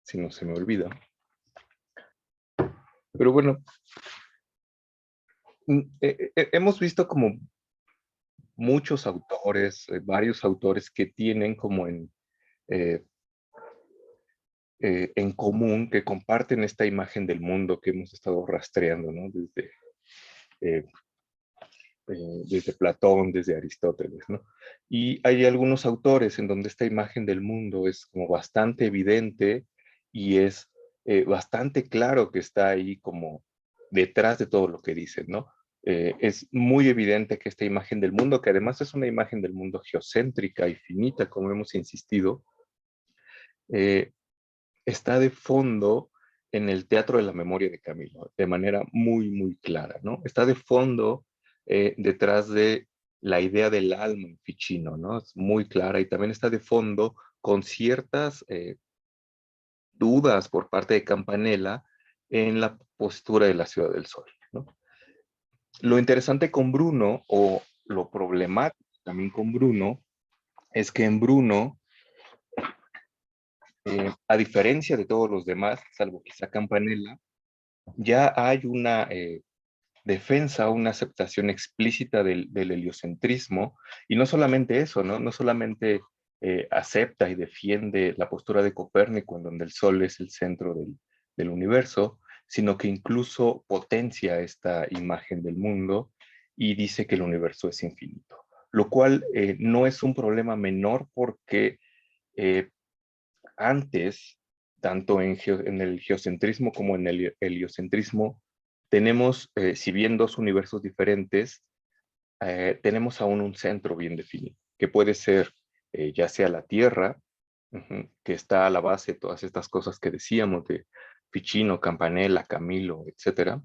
si no se me olvida. Pero bueno, hemos visto como muchos autores, varios autores que tienen como eh, en común, que comparten esta imagen del mundo que hemos estado rastreando, ¿no? Eh, desde Platón, desde Aristóteles, ¿no? Y hay algunos autores en donde esta imagen del mundo es como bastante evidente y es bastante claro que está ahí como detrás de todo lo que dicen, ¿no? Es muy evidente que esta imagen del mundo, que además es una imagen del mundo geocéntrica y finita, como hemos insistido, eh, está de fondo en el Teatro de la Memoria de Camilo, de manera muy, muy clara, ¿no? Está de fondo detrás de la idea del alma en Ficino, ¿no? Es muy clara y también está de fondo con ciertas dudas por parte de Campanella en la postura de la Ciudad del Sol, ¿no? Lo interesante con Bruno, o lo problemático también con Bruno, es que en Bruno, a diferencia de todos los demás, salvo quizá Campanella, ya hay una defensa, una aceptación explícita del heliocentrismo, y no solamente eso, ¿no? No solamente acepta y defiende la postura de Copérnico, en donde el Sol es el centro del universo, sino que incluso potencia esta imagen del mundo y dice que el universo es infinito, lo cual no es un problema menor porque eh, antes, tanto en el geocentrismo como en el heliocentrismo, tenemos, si bien dos universos diferentes, tenemos aún un centro bien definido, que puede ser ya sea la Tierra, que está a la base de todas estas cosas que decíamos de Ficino, Campanella, Camilo, etcétera,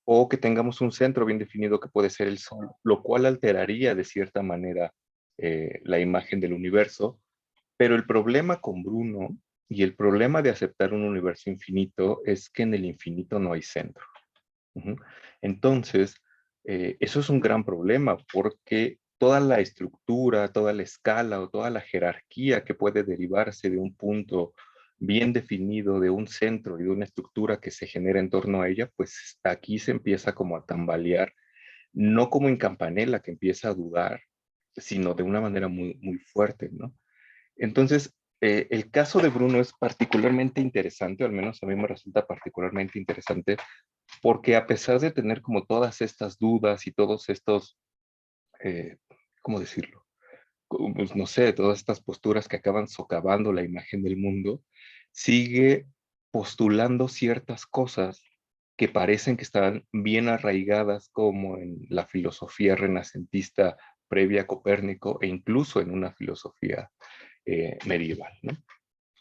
o que tengamos un centro bien definido que puede ser el Sol, lo cual alteraría de cierta manera la imagen del universo, pero el problema con Bruno y el problema de aceptar un universo infinito es que en el infinito no hay centro. Ujú. Entonces, eso es un gran problema porque toda la estructura, toda la escala o toda la jerarquía que puede derivarse de un punto bien definido, de un centro y de una estructura que se genera en torno a ella, pues aquí se empieza como a tambalear, no como en Campanella que empieza a dudar, sino de una manera muy, muy fuerte, ¿no? Entonces, el caso de Bruno es particularmente interesante, o al menos a mí me resulta particularmente interesante, porque a pesar de tener como todas estas dudas y todos estos, eh, ¿cómo decirlo? Pues, no sé, todas estas posturas que acaban socavando la imagen del mundo, sigue postulando ciertas cosas que parecen que están bien arraigadas como en la filosofía renacentista previa a Copérnico e incluso en una filosofía medieval, ¿no?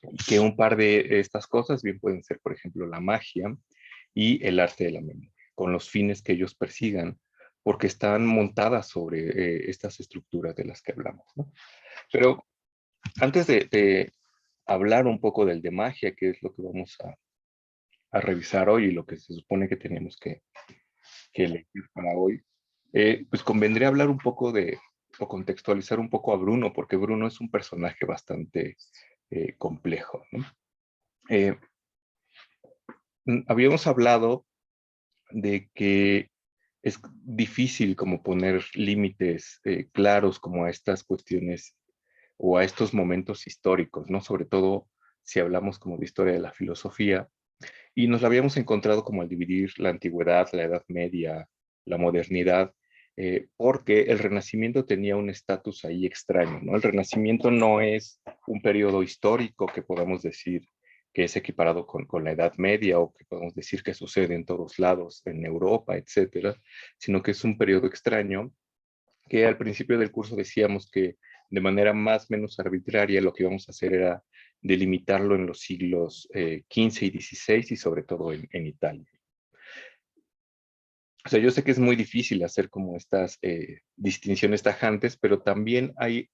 Y que un par de estas cosas bien pueden ser, por ejemplo, la magia y el arte de la memoria, con los fines que ellos persigan, porque están montadas sobre estas estructuras de las que hablamos, ¿no? Pero antes de hablar un poco del de magia, que es lo que vamos a revisar hoy y lo que se supone que tenemos que elegir para hoy, pues convendría hablar un poco o contextualizar un poco a Bruno, porque Bruno es un personaje bastante complejo, ¿no? Eh, Habíamos hablado de que es difícil como poner límites claros como a estas cuestiones o a estos momentos históricos, ¿no? Sobre todo si hablamos como de historia de la filosofía, y nos la habíamos encontrado como al dividir la antigüedad, la Edad Media, la modernidad, porque el Renacimiento tenía un estatus ahí extraño, ¿no? El Renacimiento no es un periodo histórico que podamos decir que es equiparado con la Edad Media o que podemos decir que sucede en todos lados, en Europa, etcétera, sino que es un periodo extraño que al principio del curso decíamos que de manera más o menos arbitraria lo que íbamos a hacer era delimitarlo en los siglos XV y XVI y sobre todo en Italia. O sea, yo sé que es muy difícil hacer como estas distinciones tajantes, pero también hay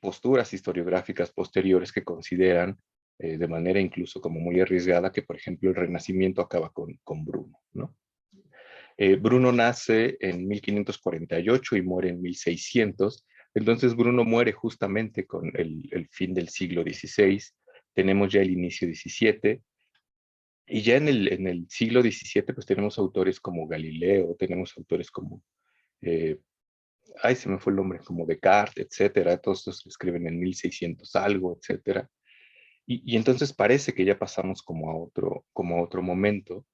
posturas historiográficas posteriores que consideran de manera incluso como muy arriesgada que, por ejemplo, el Renacimiento acaba con Bruno, ¿no? Bruno nace en 1548 y muere en 1600. Entonces Bruno muere justamente con el fin del siglo XVI, tenemos ya el inicio XVII, y ya en el siglo XVII pues tenemos autores como Galileo, tenemos autores como, eh, ay, se me fue el nombre, como Descartes, etcétera, todos estos que escriben en 1600 algo, etcétera. Y entonces parece que ya pasamos como a otro momento,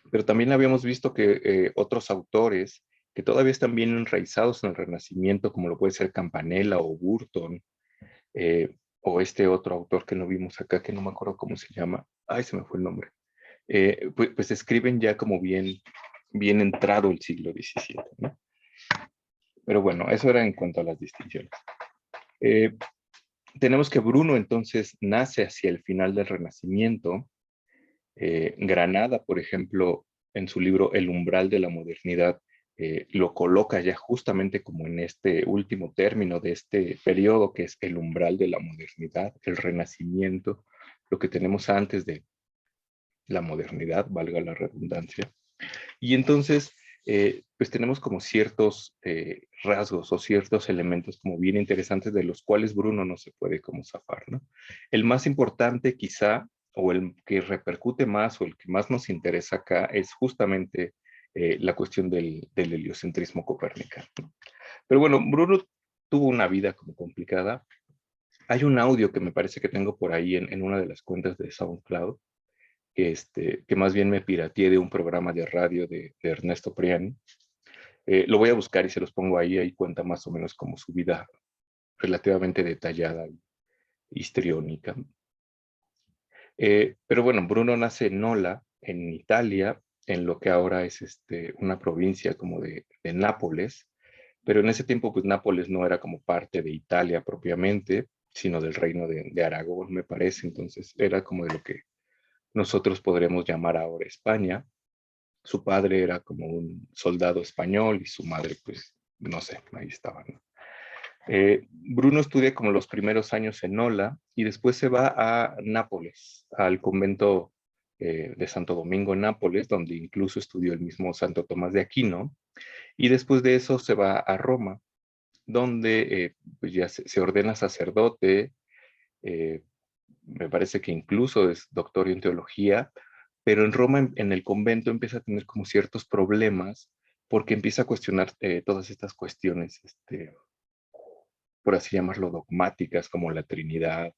pero también habíamos visto que otros autores que todavía están bien enraizados en el Renacimiento, como lo puede ser Campanella o Burton, o este otro autor que no vimos acá, que no me acuerdo cómo se llama, ay, se me fue el nombre, pues escriben ya como bien entrado el siglo XVII, ¿no? Pero bueno, eso era en cuanto a las distinciones. Eh, Tenemos que Bruno entonces nace hacia el final del Renacimiento. Granada, por ejemplo, en su libro El umbral de la modernidad, lo coloca ya justamente como en este último término de este periodo, que es el umbral de la modernidad, el Renacimiento, lo que tenemos antes de la modernidad, valga la redundancia. Y entonces, pues tenemos como ciertos rasgos o ciertos elementos como bien interesantes de los cuales Bruno no se puede como zafar, ¿no? El más importante quizá, o el que repercute más, o el que más nos interesa acá, es justamente la cuestión del heliocentrismo copernicano, ¿no? Pero bueno, Bruno tuvo una vida como complicada. Hay un audio que me parece que tengo por ahí en una de las cuentas de SoundCloud, que más bien me pirateé de un programa de radio de Ernesto Priani. Lo voy a buscar y se los pongo ahí, ahí cuenta más o menos como su vida relativamente detallada y histriónica. Pero bueno, Bruno nace en Nola, en Italia, en lo que ahora es una provincia como de Nápoles, pero en ese tiempo pues Nápoles no era como parte de Italia propiamente, sino del reino de Aragón, me parece, entonces era como de lo que nosotros podremos llamar ahora España. Su padre era como un soldado español y su madre, pues, no sé, ahí estaba, ¿no? Bruno estudia como los primeros años en Nola y después se va a Nápoles, al convento de Santo Domingo en Nápoles, donde incluso estudió el mismo Santo Tomás de Aquino, y después de eso se va a Roma, donde pues ya se ordena sacerdote, eh, me parece que incluso es doctor en teología, pero en Roma, en el convento, empieza a tener como ciertos problemas porque empieza a cuestionar todas estas cuestiones, por así llamarlo, dogmáticas, como la Trinidad,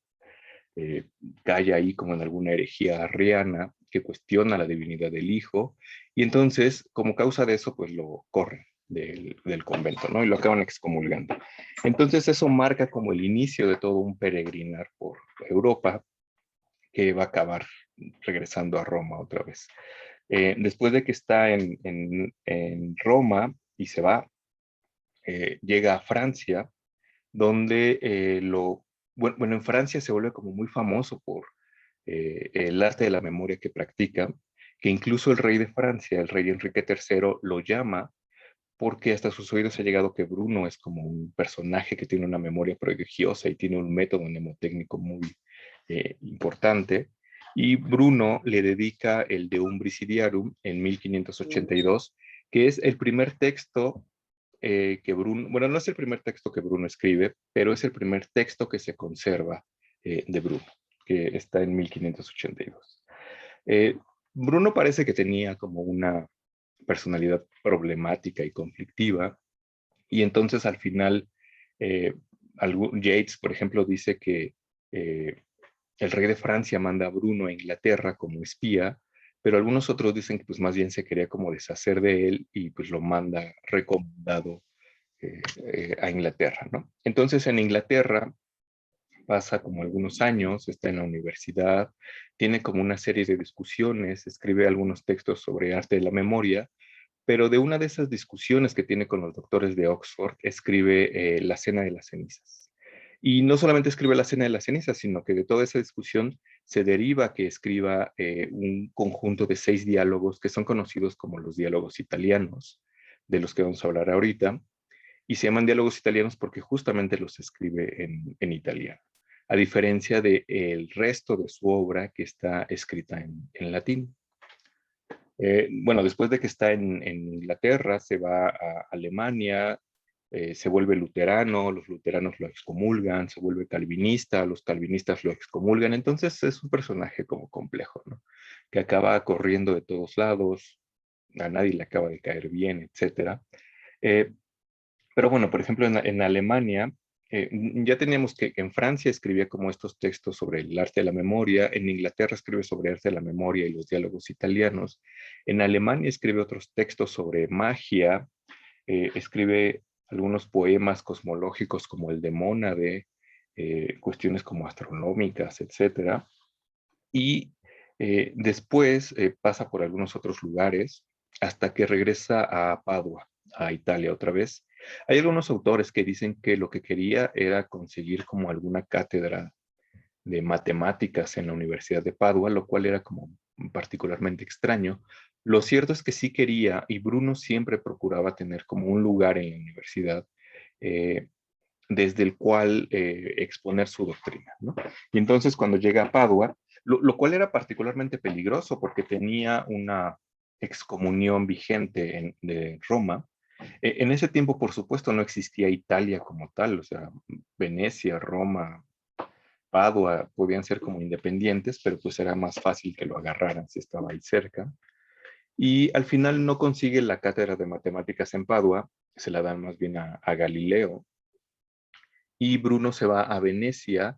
eh, cae ahí como en alguna herejía arriana que cuestiona la divinidad del Hijo, y entonces, como causa de eso, pues lo corren del convento, ¿no? Y lo acaban excomulgando. Entonces eso marca como el inicio de todo un peregrinar por Europa, que va a acabar regresando a Roma otra vez. Después de que está en Roma y se va, llega a Francia, donde bueno, en Francia se vuelve como muy famoso por el arte de la memoria que practica, que incluso el rey de Francia, el rey Enrique III, lo llama porque hasta sus oídos ha llegado que Bruno es como un personaje que tiene una memoria prodigiosa y tiene un método mnemotécnico muy importante. Y Bruno le dedica el De Umbricidiarum en 1582, que es el primer texto que Bruno, bueno, no es el primer texto que Bruno escribe, pero es el primer texto que se conserva de Bruno, que está en 1582. Eh, Bruno parece que tenía como una personalidad problemática y conflictiva, y entonces al final, eh, Yates, por ejemplo, dice que eh, el rey de Francia manda a Bruno a Inglaterra como espía, pero algunos otros dicen que pues más bien se quería como deshacer de él y pues lo manda recomendado a Inglaterra, ¿no? Entonces en Inglaterra pasa como algunos años, está en la universidad, tiene como una serie de discusiones, escribe algunos textos sobre arte de la memoria, pero de una de esas discusiones que tiene con los doctores de Oxford, escribe La Cena de las Cenizas. Y no solamente escribe La Cena de las Cenizas, sino que de toda esa discusión se deriva que escriba un conjunto de 6 diálogos que son conocidos como los diálogos italianos, de los que vamos a hablar ahorita, y se llaman diálogos italianos porque justamente los escribe en italiano, a diferencia del resto de su obra que está escrita en latín. Bueno, después de que está en Inglaterra, se va a Alemania, se vuelve luterano, los luteranos lo excomulgan, se vuelve calvinista, los calvinistas lo excomulgan. Entonces es un personaje como complejo, ¿no? Que acaba corriendo de todos lados, a nadie le acaba de caer bien, etcétera. Eh, pero bueno, por ejemplo, en Alemania, ya teníamos que en Francia escribía como estos textos sobre el arte de la memoria, en Inglaterra escribe sobre arte de la memoria y los diálogos italianos, en Alemania escribe otros textos sobre magia, escribe algunos poemas cosmológicos como el de Mónade, cuestiones como astronómicas, etcétera. Y después pasa por algunos otros lugares hasta que regresa a Padua, a Italia otra vez. Hay algunos autores que dicen que lo que quería era conseguir como alguna cátedra de matemáticas en la Universidad de Padua, lo cual era como particularmente extraño. Lo cierto es que sí quería, y Bruno siempre procuraba tener como un lugar en la universidad eh, desde el cual exponer su doctrina, ¿no? Y entonces cuando llega a Padua, lo cual era particularmente peligroso porque tenía una excomunión vigente de Roma. En ese tiempo, por supuesto, no existía Italia como tal, o sea, Venecia, Roma, Padua podían ser como independientes, pero pues era más fácil que lo agarraran si estaba ahí cerca. Y al final no consigue la cátedra de matemáticas en Padua, se la dan más bien a Galileo, y Bruno se va a Venecia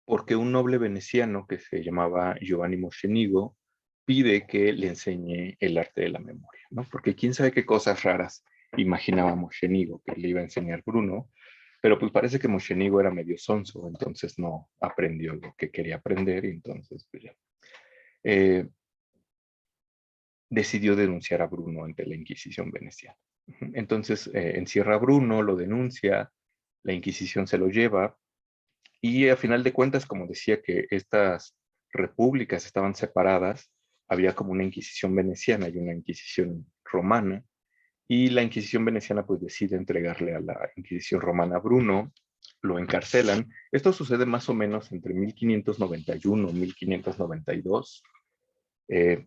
porque un noble veneciano que se llamaba Giovanni Mocenigo pide que le enseñe el arte de la memoria, ¿no? Porque quién sabe qué cosas raras imaginaba Mocenigo que le iba a enseñar Bruno, pero pues parece que Mocenigo era medio sonso, entonces no aprendió lo que quería aprender y entonces pues ya. Eh, decidió denunciar a Bruno ante la Inquisición veneciana. Entonces encierra a Bruno, lo denuncia, la Inquisición se lo lleva y a final de cuentas, como decía que estas repúblicas estaban separadas, había como una Inquisición veneciana y una Inquisición romana, y la Inquisición veneciana pues decide entregarle a la Inquisición romana a Bruno, lo encarcelan. Esto sucede más o menos entre 1591 y 1592. Eh,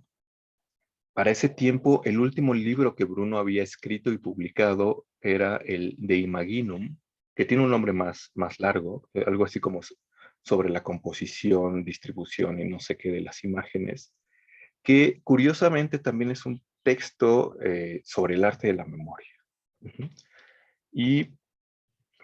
para ese tiempo, el último libro que Bruno había escrito y publicado era el De Imaginum, que tiene un nombre más largo, algo así como sobre la composición, distribución y no sé qué de las imágenes, que curiosamente también es un texto sobre el arte de la memoria. Ujú. Y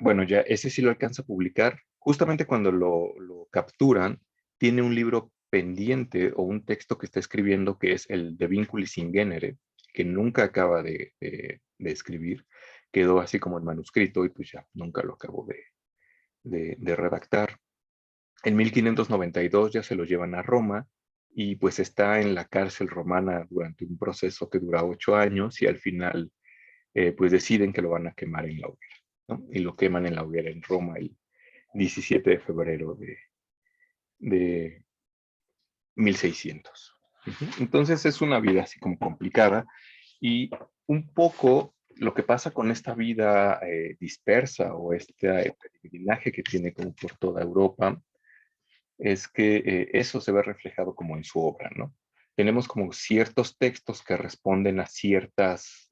bueno, ya ese sí lo alcanza a publicar. Justamente cuando lo capturan, tiene un libro pendiente o un texto que está escribiendo que es el De Vinculis in Genere, que nunca acaba de escribir. Quedó así como en manuscrito y pues ya nunca lo acabó de redactar. En 1592 ya se lo llevan a Roma y pues está en la cárcel romana durante un proceso que dura 8 años y al final pues deciden que lo van a quemar en la hoguera, ¿no? Y lo queman en la hoguera en Roma el 17 de febrero de 1600. Entonces es una vida así como complicada y un poco lo que pasa con esta vida dispersa o este peregrinaje que tiene como por toda Europa es que eso se ve reflejado como en su obra, ¿no? Tenemos como ciertos textos que responden a ciertas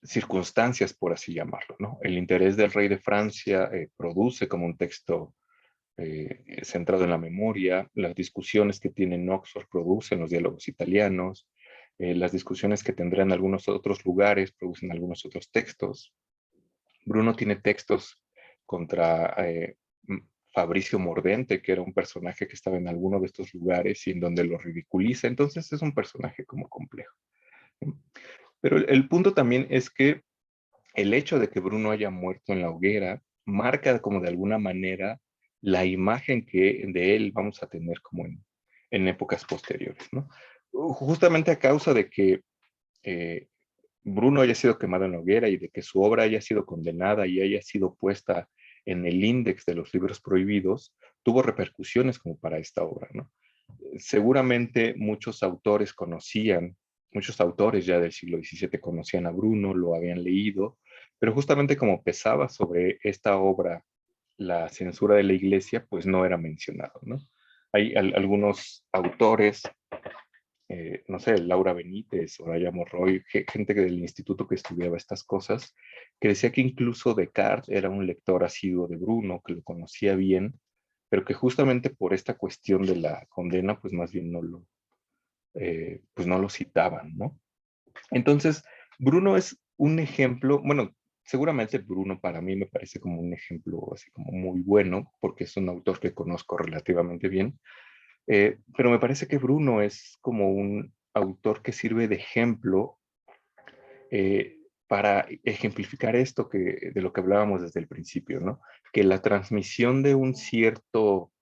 circunstancias, por así llamarlo, ¿no? El interés del rey de Francia produce como un texto centrado en la memoria, las discusiones que tiene en Oxford producen los diálogos italianos, las discusiones que tendrán algunos otros lugares producen algunos otros textos. Bruno tiene textos contra Fabricio Mordente, que era un personaje que estaba en alguno de estos lugares y en donde lo ridiculiza, entonces es un personaje como complejo. Pero el punto también es que el hecho de que Bruno haya muerto en la hoguera marca como de alguna manera la imagen que de él vamos a tener como en épocas posteriores, ¿no? Justamente a causa de que eh, Bruno haya sido quemado en la hoguera y de que su obra haya sido condenada y haya sido puesta en el índice de los libros prohibidos, tuvo repercusiones como para esta obra, ¿no? Seguramente muchos autores ya del siglo XVII conocían a Bruno, lo habían leído, pero justamente como pesaba sobre esta obra la censura de la iglesia, pues no era mencionado, ¿no? Hay algunos autores no sé, Laura Benítez, Soraya Monroy, gente del instituto que estudiaba estas cosas, que decía que incluso Descartes era un lector asiduo de Bruno, que lo conocía bien, pero que justamente por esta cuestión de la condena, pues más bien pues no lo citaban, ¿no? Entonces, Bruno es un ejemplo, bueno, seguramente Bruno para mí me parece como un ejemplo así como muy bueno, porque es un autor que conozco relativamente bien, pero me parece que Bruno es como un autor que sirve de ejemplo para ejemplificar esto de lo que hablábamos desde el principio, ¿no? Que la transmisión de un cierto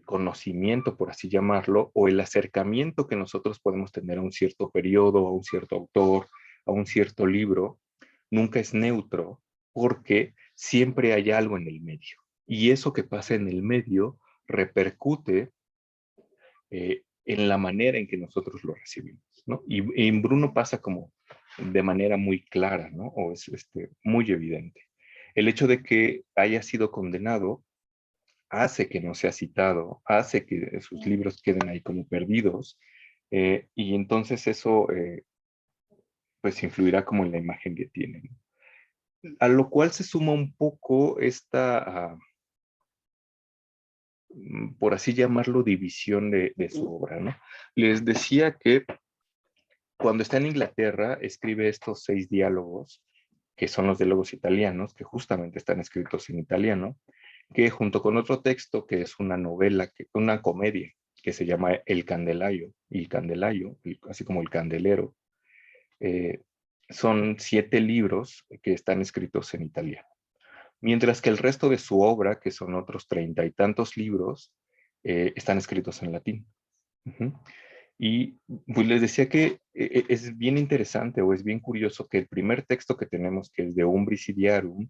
conocimiento, por así llamarlo, o el acercamiento que nosotros podemos tener a un cierto periodo, a un cierto autor, a un cierto libro, nunca es neutro porque siempre hay algo en el medio. Y eso que pasa en el medio repercute en la manera en que nosotros lo recibimos, ¿no? Y en Bruno pasa como de manera muy clara, ¿no? O es muy evidente. El hecho de que haya sido condenado hace que no sea citado, hace que sus libros queden ahí como perdidos, y entonces eso pues influirá como en la imagen que tienen. A lo cual se suma un poco esta, por así llamarlo, división de su obra, ¿no? Les decía que cuando está en Inglaterra escribe estos 6 diálogos, que son los diálogos italianos, que justamente están escritos en italiano, que junto con otro texto que es una novela, una comedia, que se llama El Candelario, y Candelario, así como El Candelero, eh, son 7 libros que están escritos en italiano. Mientras que el resto de su obra, que son otros 30 y tantos libros, están escritos en latín. Uh-huh. Y pues les decía que es bien interesante o es bien curioso que el primer texto que tenemos, que es de Umbris Idearum,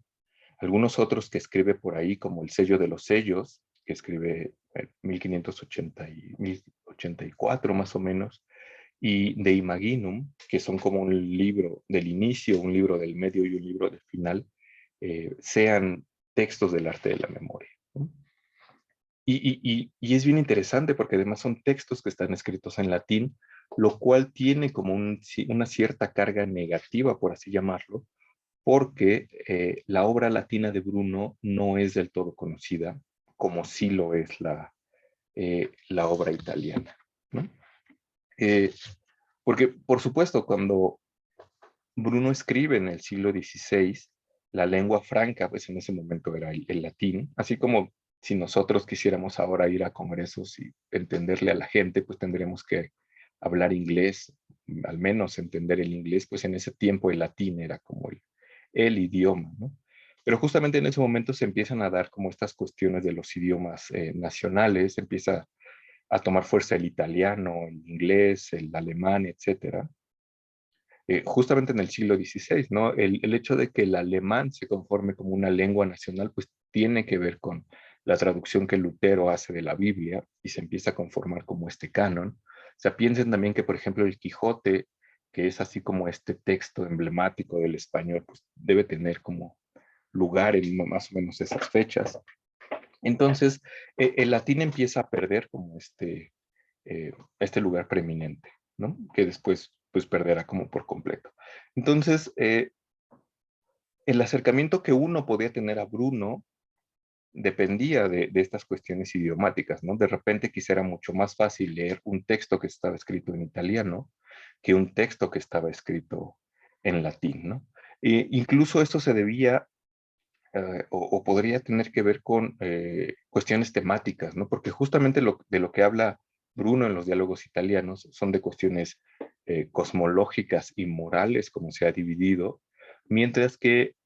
algunos otros que escribe por ahí, como El sello de los sellos, que escribe en 1580 y 1084 más o menos, y de Imaginum, que son como un libro del inicio, un libro del medio y un libro del final, sean textos del arte de la memoria, ¿no? Y es bien interesante porque además son textos que están escritos en latín, lo cual tiene como una cierta carga negativa, por así llamarlo, porque la obra latina de Bruno no es del todo conocida, como sí lo es la obra italiana, ¿no? Eh, Porque, por supuesto, cuando Bruno escribe en el siglo XVI, la lengua franca, pues en ese momento era el latín, así como si nosotros quisiéramos ahora ir a congresos y entenderle a la gente, pues tendremos que hablar inglés, al menos entender el inglés, pues en ese tiempo el latín era como el idioma, ¿no? Pero justamente en ese momento se empiezan a dar como estas cuestiones de los idiomas nacionales, empieza a tomar fuerza el italiano, el inglés, el alemán, etcétera, justamente en el siglo XVI, ¿no? El hecho de que el alemán se conforme como una lengua nacional, pues tiene que ver con la traducción que Lutero hace de la Biblia y se empieza a conformar como este canon. O sea, piensen también que, por ejemplo, el Quijote, que es así como este texto emblemático del español, pues debe tener como lugar en más o menos esas fechas. Entonces, el latín empieza a perder como este lugar preeminente, ¿no? Que después pues perderá como por completo. Entonces, el acercamiento que uno podía tener a Bruno dependía de estas cuestiones idiomáticas, ¿no? De repente quizá era mucho más fácil leer un texto que estaba escrito en italiano que un texto que estaba escrito en latín, ¿no? Incluso esto se debía o podría tener que ver con cuestiones temáticas, ¿no? Porque justamente de lo que habla Bruno en los diálogos italianos son de cuestiones cosmológicas y morales, como se ha dividido, mientras que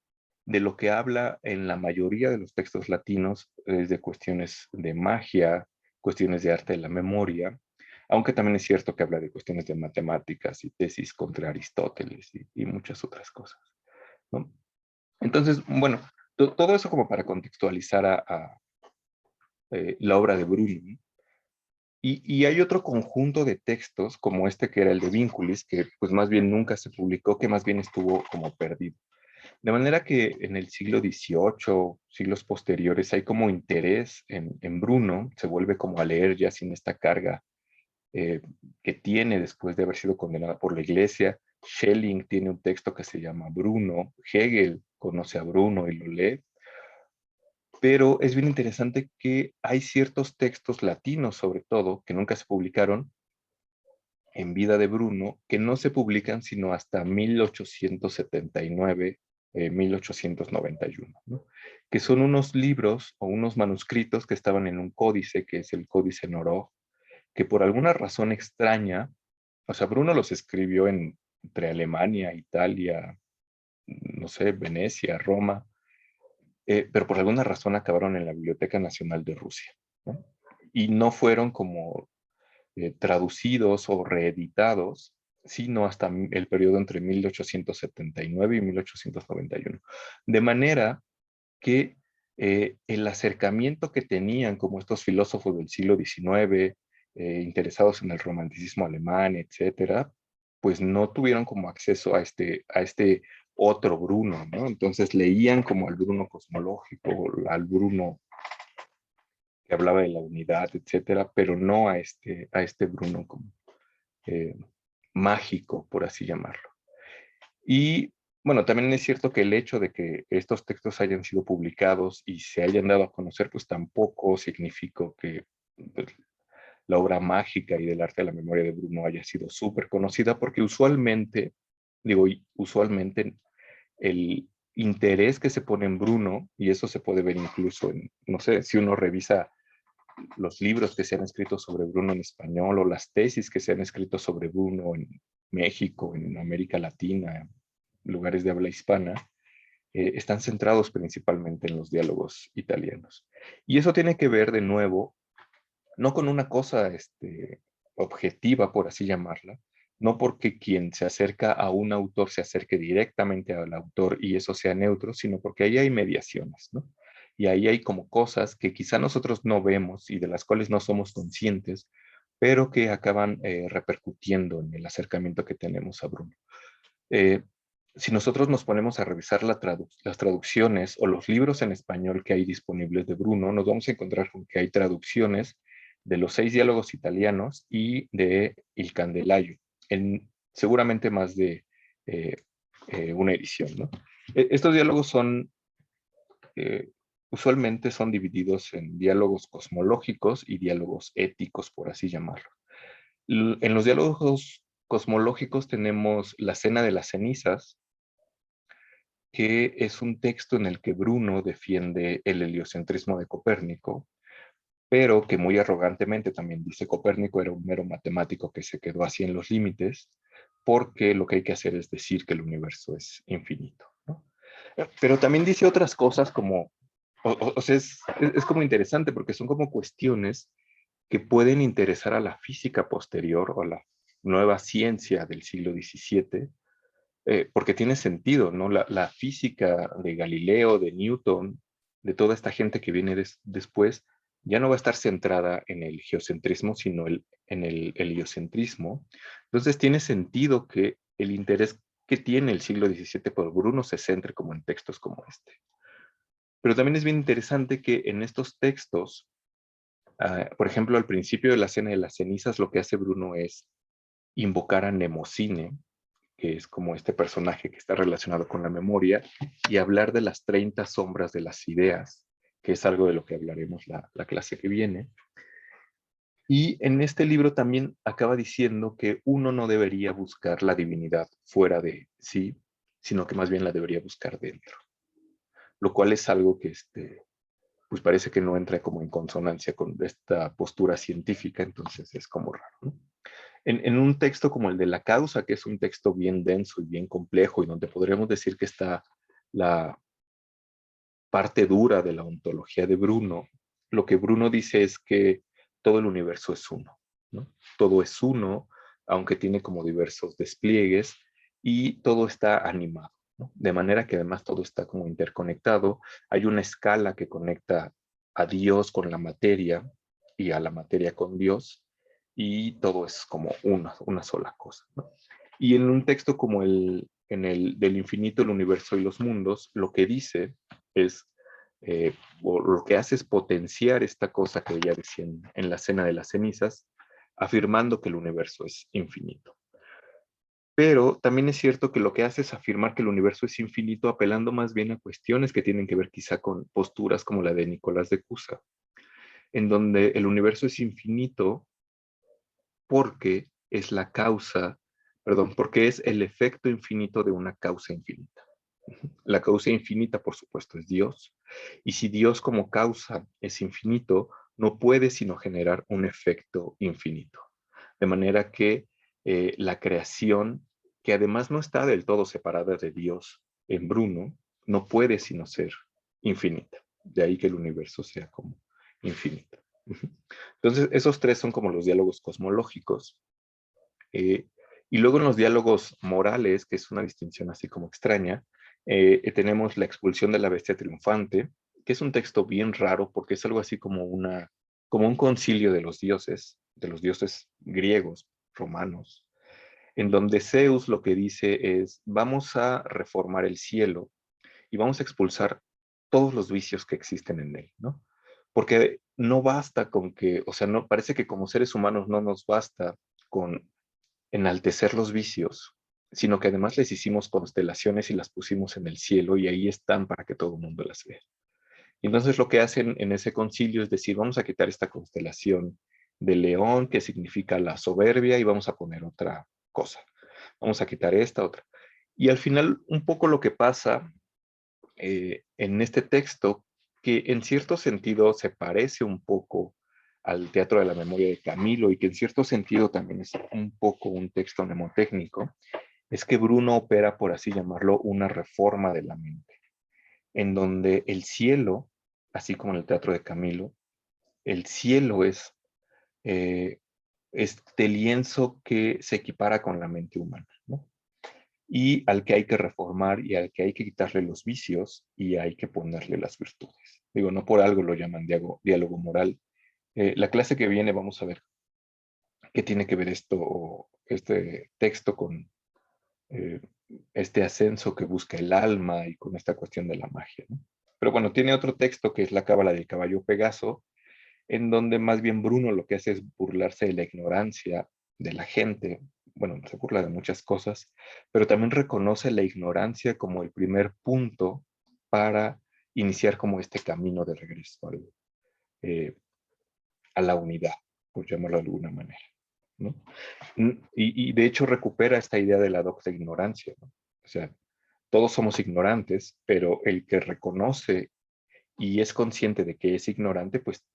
de lo que habla en la mayoría de los textos latinos es de cuestiones de magia, cuestiones de arte de la memoria, aunque también es cierto que habla de cuestiones de matemáticas y tesis contra Aristóteles y muchas otras cosas, ¿no? Entonces, bueno, todo eso como para contextualizar a la obra de Bruno. Y hay otro conjunto de textos, como este que era el de Vinculis, que pues más bien nunca se publicó, que más bien estuvo como perdido. De manera que en el siglo XVIII, siglos posteriores, hay como interés en Bruno, se vuelve como a leer ya sin esta carga que tiene después de haber sido condenada por la Iglesia. Schelling tiene un texto que se llama Bruno. Hegel conoce a Bruno y lo lee. Pero es bien interesante que hay ciertos textos latinos, sobre todo, que nunca se publicaron en vida de Bruno, que no se publican sino hasta 1879, 1891, ¿no? Que son unos libros o unos manuscritos que estaban en un códice, que es el Códice Noro, que por alguna razón extraña, o sea, Bruno los escribió entre Alemania, Italia, no sé, Venecia, Roma, pero por alguna razón acabaron en la Biblioteca Nacional de Rusia, ¿no? Y no fueron como traducidos o reeditados, sino hasta el periodo entre 1879 y 1891. De manera que el acercamiento que tenían como estos filósofos del siglo XIX, interesados en el romanticismo alemán, etcétera, pues no tuvieron como acceso a este otro Bruno, ¿no? Entonces leían como al Bruno cosmológico, al Bruno que hablaba de la unidad, etcétera, pero no a este Bruno como eh, mágico, por así llamarlo. Y bueno, también es cierto que el hecho de que estos textos hayan sido publicados y se hayan dado a conocer, pues tampoco significó que pues, la obra mágica y del arte de la memoria de Bruno haya sido súper conocida, porque usualmente, digo, usualmente el interés que se pone en Bruno, y eso se puede ver incluso en, no sé, si uno revisa los libros que se han escrito sobre Bruno en español o las tesis que se han escrito sobre Bruno en México, en América Latina, en lugares de habla hispana, están centrados principalmente en los diálogos italianos. Y eso tiene que ver de nuevo, no con una cosa objetiva, por así llamarla, no porque quien se acerca a un autor se acerque directamente al autor y eso sea neutro, sino porque ahí hay mediaciones, ¿no? Y ahí hay como cosas que quizá nosotros no vemos y de las cuales no somos conscientes, pero que acaban repercutiendo en el acercamiento que tenemos a Bruno. Eh, si nosotros nos ponemos a revisar las traducciones o los libros en español que hay disponibles de Bruno, nos vamos a encontrar con que hay traducciones de los 6 diálogos italianos y de Il Candelaio, en seguramente más de eh, una edición, ¿no? Estos diálogos son, eh, usualmente son divididos en diálogos cosmológicos y diálogos éticos, por así llamarlo. En los diálogos cosmológicos tenemos la Cena de las Cenizas, que es un texto en el que Bruno defiende el heliocentrismo de Copérnico, pero que muy arrogantemente también dice Copérnico era un mero matemático que se quedó así en los límites, porque lo que hay que hacer es decir que el universo es infinito, ¿no? Pero también dice otras cosas como, o sea, es como interesante porque son como cuestiones que pueden interesar a la física posterior o a la nueva ciencia del siglo XVII, porque tiene sentido, ¿no? La física de Galileo, de Newton, de toda esta gente que viene después, ya no va a estar centrada en el geocentrismo, sino en el heliocentrismo. Entonces tiene sentido que el interés que tiene el siglo XVII por Bruno se centre como en textos como este. Pero también es bien interesante que en estos textos, por ejemplo, al principio de la Cena de las Cenizas, lo que hace Bruno es invocar a Mnemosine, que es como este personaje que está relacionado con la memoria, y hablar de las 30 sombras de las ideas, que es algo de lo que hablaremos la clase que viene. Y en este libro también acaba diciendo que uno no debería buscar la divinidad fuera de sí, sino que más bien la debería buscar dentro, lo cual es algo que pues parece que no entra como en consonancia con esta postura científica, entonces es como raro, ¿no? En un texto como el de La Causa, que es un texto bien denso y bien complejo, y donde podríamos decir que está la parte dura de la ontología de Bruno, lo que Bruno dice es que todo el universo es uno, ¿no? Todo es uno, aunque tiene como diversos despliegues, y todo está animado, ¿no? De manera que además todo está como interconectado. Hay una escala que conecta a Dios con la materia y a la materia con Dios, y todo es como una sola cosa, ¿no? Y en un texto como en el del infinito, el universo y los mundos, lo que dice es, o lo que hace es potenciar esta cosa que ella decía en la Cena de las Cenizas, afirmando que el universo es infinito. Pero también es cierto que lo que hace es afirmar que el universo es infinito, apelando más bien a cuestiones que tienen que ver quizá con posturas como la de Nicolás de Cusa, en donde el universo es infinito porque es la causa, perdón, porque es el efecto infinito de una causa infinita. La causa infinita, por supuesto, es Dios. Y si Dios como causa es infinito, no puede sino generar un efecto infinito. De manera que la creación, que además no está del todo separada de Dios en Bruno, no puede sino ser infinita. De ahí que el universo sea como infinito. Entonces, esos tres son como los diálogos cosmológicos. Eh, y luego en los diálogos morales, que es una distinción así como extraña, tenemos la expulsión de la bestia triunfante, que es un texto bien raro porque es algo así como como un concilio de los dioses griegos, romanos, en donde Zeus lo que dice es, vamos a reformar el cielo y vamos a expulsar todos los vicios que existen en él, ¿no? Porque no basta con que, o sea, no parece que como seres humanos no nos basta con enaltecer los vicios, sino que además les hicimos constelaciones y las pusimos en el cielo y ahí están para que todo el mundo las vea. Y entonces lo que hacen en ese concilio es decir, vamos a quitar esta constelación de león que significa la soberbia y vamos a poner otra cosa. Vamos a quitar esta otra. Y al final un poco lo que pasa en este texto, que en cierto sentido se parece un poco al Teatro de la Memoria de Camilo y que en cierto sentido también es un poco un texto mnemotécnico, es que Bruno opera, por así llamarlo, una reforma de la mente, en donde el cielo, así como en el Teatro de Camilo, el cielo es este lienzo que se equipara con la mente humana, ¿no? Y al que hay que reformar y al que hay que quitarle los vicios y hay que ponerle las virtudes. Digo, no por algo lo llaman diálogo moral. La clase que viene vamos a ver qué tiene que ver esto, este texto con eh, este ascenso que busca el alma y con esta cuestión de la magia, ¿no? Pero bueno, tiene otro texto que es la Cábala del Caballo Pegaso, en donde más bien Bruno lo que hace es burlarse de la ignorancia de la gente. Bueno, se burla de muchas cosas, pero también reconoce la ignorancia como el primer punto para iniciar como este camino de regreso eh, a la unidad, por llamarlo de alguna manera, ¿no? Y de hecho recupera esta idea de la doxa ignorancia, ¿no? O sea, todos somos ignorantes, pero el que reconoce y es consciente de que es ignorante, pues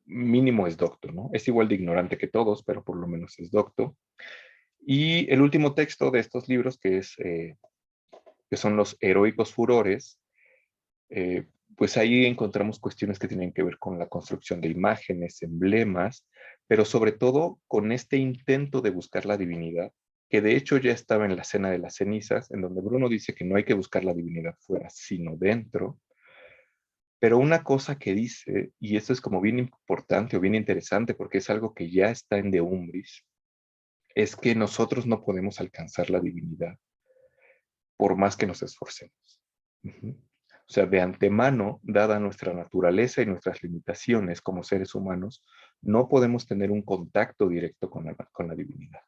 mínimo es docto, ¿no? Es igual de ignorante que todos, pero por lo menos es docto. Y el último texto de estos libros, que son los heroicos furores, pues ahí encontramos cuestiones que tienen que ver con la construcción de imágenes, emblemas, pero sobre todo con este intento de buscar la divinidad, que de hecho ya estaba en la Cena de las Cenizas, en donde Bruno dice que no hay que buscar la divinidad fuera, sino dentro. Pero una cosa que dice, y esto es como bien importante o bien interesante porque es algo que ya está en De Umbris, es que nosotros no podemos alcanzar la divinidad por más que nos esforcemos. Ujú. O sea, de antemano, dada nuestra naturaleza y nuestras limitaciones como seres humanos, no podemos tener un contacto directo con la divinidad.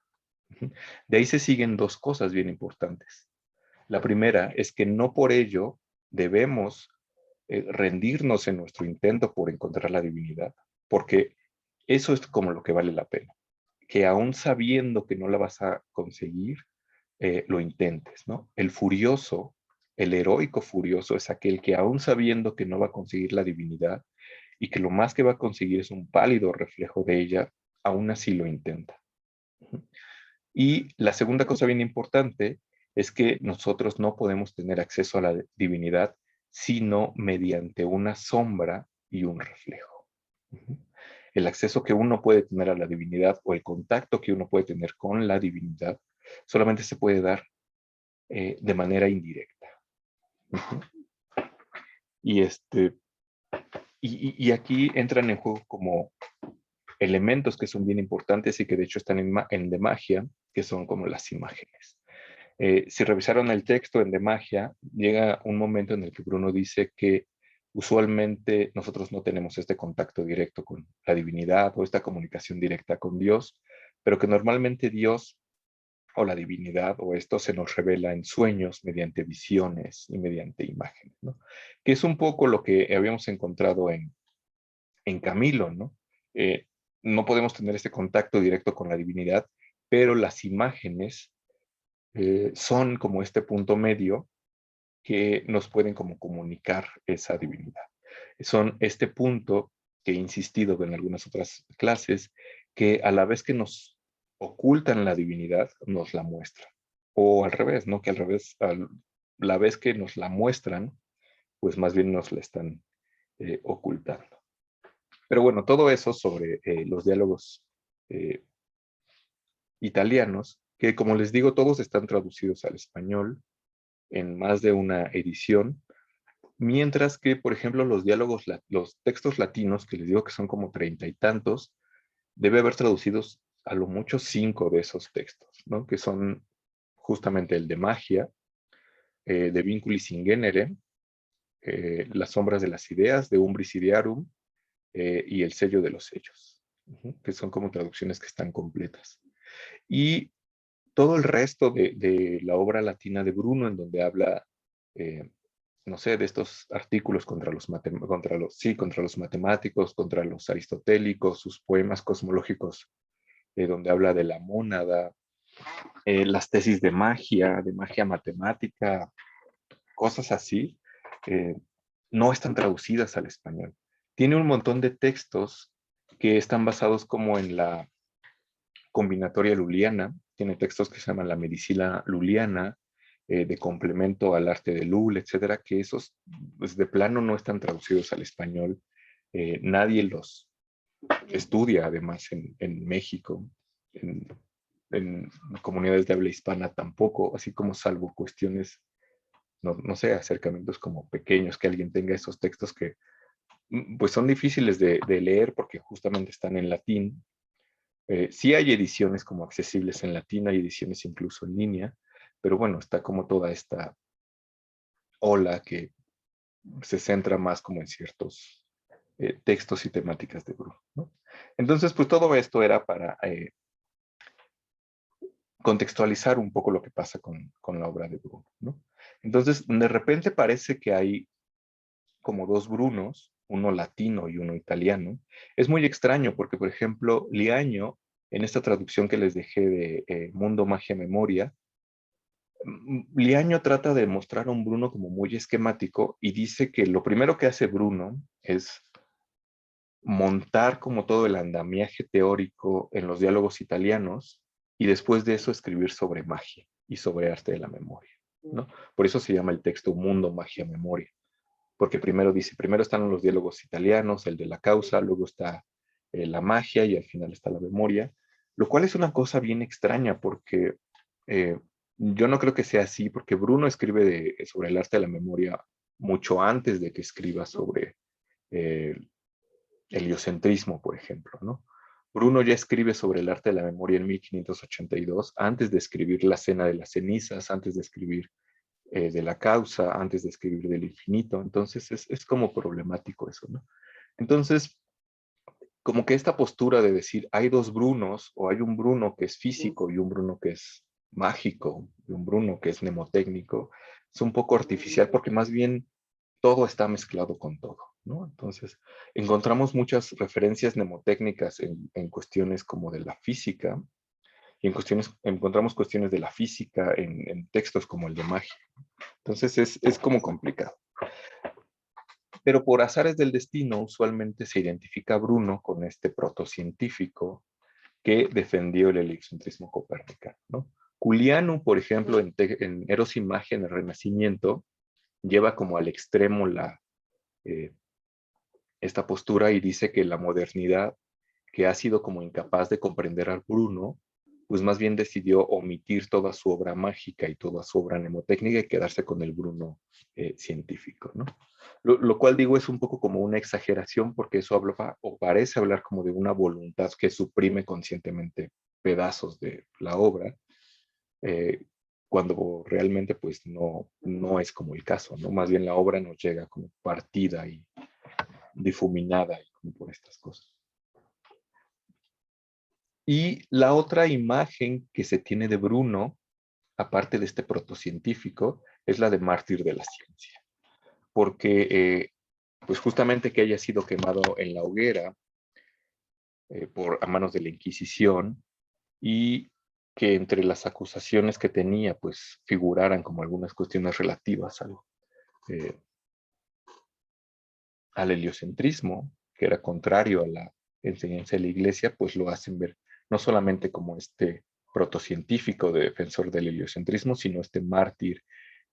Ujú. De ahí se siguen dos cosas bien importantes. La primera es que no por ello debemos rendirnos en nuestro intento por encontrar la divinidad, porque eso es como lo que vale la pena, que aún sabiendo que no la vas a conseguir, lo intentes, ¿no? El furioso, el heroico furioso es aquel que aún sabiendo que no va a conseguir la divinidad y que lo más que va a conseguir es un pálido reflejo de ella, aún así lo intenta. Y la segunda cosa bien importante es que nosotros no podemos tener acceso a la divinidad sino mediante una sombra y un reflejo. El acceso que uno puede tener a la divinidad o el contacto que uno puede tener con la divinidad solamente se puede dar de manera indirecta. Y, y aquí entran en juego como elementos que son bien importantes y que de hecho están en de magia, que son como las imágenes. Si revisaron el texto en De Magia, llega un momento en el que Bruno dice que usualmente nosotros no tenemos este contacto directo con la divinidad o esta comunicación directa con Dios, pero que normalmente Dios o la divinidad o esto se nos revela en sueños, mediante visiones y mediante imágenes, ¿no? Que es un poco lo que habíamos encontrado en Camilo, ¿no? Eh, no podemos tener este contacto directo con la divinidad, pero las imágenes son como este punto medio que nos pueden como comunicar esa divinidad. Son este punto que he insistido en algunas otras clases, que a la vez que nos ocultan la divinidad, nos la muestran. O al revés, ¿no? Que al revés, a la vez que nos la muestran, pues más bien nos la están ocultando. Pero bueno, todo eso sobre los diálogos eh, italianos, que como les digo, todos están traducidos al español en más de una edición, mientras que, por ejemplo, los diálogos, los textos latinos, que les digo que son como 30 y tantos, debe haber traducidos a lo mucho 5 de esos textos, ¿no? Que son justamente el de magia, de Vinculis in Genere, las sombras de las ideas, de Umbris Idearum, y el sello de los sellos, que son como traducciones que están completas. Y todo el resto de la obra latina de Bruno, en donde habla, no sé, de estos artículos contra los matemáticos, contra los aristotélicos, sus poemas cosmológicos, donde habla de la mónada, las tesis de magia matemática, cosas así, eh, no están traducidas al español. Tiene un montón de textos que están basados como en la combinatoria luliana, tiene textos que se llaman la medicina luliana, de complemento al arte de Lul, etcétera, que esos pues, de plano no están traducidos al español. Nadie los estudia, además, en México, en comunidades de habla hispana tampoco, así como salvo cuestiones, no sé, acercamientos como pequeños, que alguien tenga esos textos que pues son difíciles de leer porque justamente están en latín. Sí hay ediciones como accesibles en latín, hay ediciones incluso en línea, pero bueno, está como toda esta ola que se centra más como en ciertos textos y temáticas de Bruno, ¿no? Entonces, pues todo esto era para contextualizar un poco lo que pasa con la obra de Bruno, ¿no? Entonces, de repente parece que hay como dos Brunos, uno latino y uno italiano. Es muy extraño porque, por ejemplo, Liaño, en esta traducción que les dejé de Mundo, Magia, Memoria, Liaño trata de mostrar a un Bruno como muy esquemático y dice que lo primero que hace Bruno es montar como todo el andamiaje teórico en los diálogos italianos y después de eso escribir sobre magia y sobre arte de la memoria, ¿no? Por eso se llama el texto Mundo, Magia, Memoria, porque primero dice, primero están los diálogos italianos, el de la causa, luego está la magia y al final está la memoria, lo cual es una cosa bien extraña porque eh, yo no creo que sea así, porque Bruno escribe sobre el arte de la memoria mucho antes de que escriba sobre eh, heliocentrismo, por ejemplo, ¿no? Bruno ya escribe sobre el arte de la memoria en 1582, antes de escribir La Cena de las Cenizas, antes de escribir de la causa, antes de escribir del infinito. Entonces es como problemático eso, ¿no? Entonces, como que esta postura de decir hay dos Brunos, o hay un Bruno que es físico y un Bruno que es mágico, y un Bruno que es mnemotécnico, es un poco artificial porque más bien todo está mezclado con todo, ¿no? Entonces, encontramos muchas referencias mnemotécnicas en cuestiones como de la física, y encontramos cuestiones de la física en textos como el de magia. Entonces, es como complicado. Pero por azares del destino, usualmente se identifica a Bruno con este protocientífico que defendió el heliocentrismo copernicano, ¿no? Juliano, por ejemplo, en Eros y Magia, en el Renacimiento, lleva como al extremo eh, esta postura y dice que la modernidad, que ha sido como incapaz de comprender al Bruno, pues más bien decidió omitir toda su obra mágica y toda su obra mnemotécnica y quedarse con el Bruno científico, ¿no? Lo cual digo es un poco como una exageración porque eso habla o parece hablar como de una voluntad que suprime conscientemente pedazos de la obra, eh, cuando realmente pues no es como el caso, ¿no? Más bien la obra nos llega como partida y difuminada y como por estas cosas. Y la otra imagen que se tiene de Bruno, aparte de este protocientífico, es la de mártir de la ciencia. Porque, pues justamente que haya sido quemado en la hoguera a manos de la Inquisición, y que entre las acusaciones que tenía, pues figuraran como algunas cuestiones relativas eh, al heliocentrismo, que era contrario a la enseñanza de la Iglesia, pues lo hacen ver no solamente como este protocientífico de defensor del heliocentrismo, sino este mártir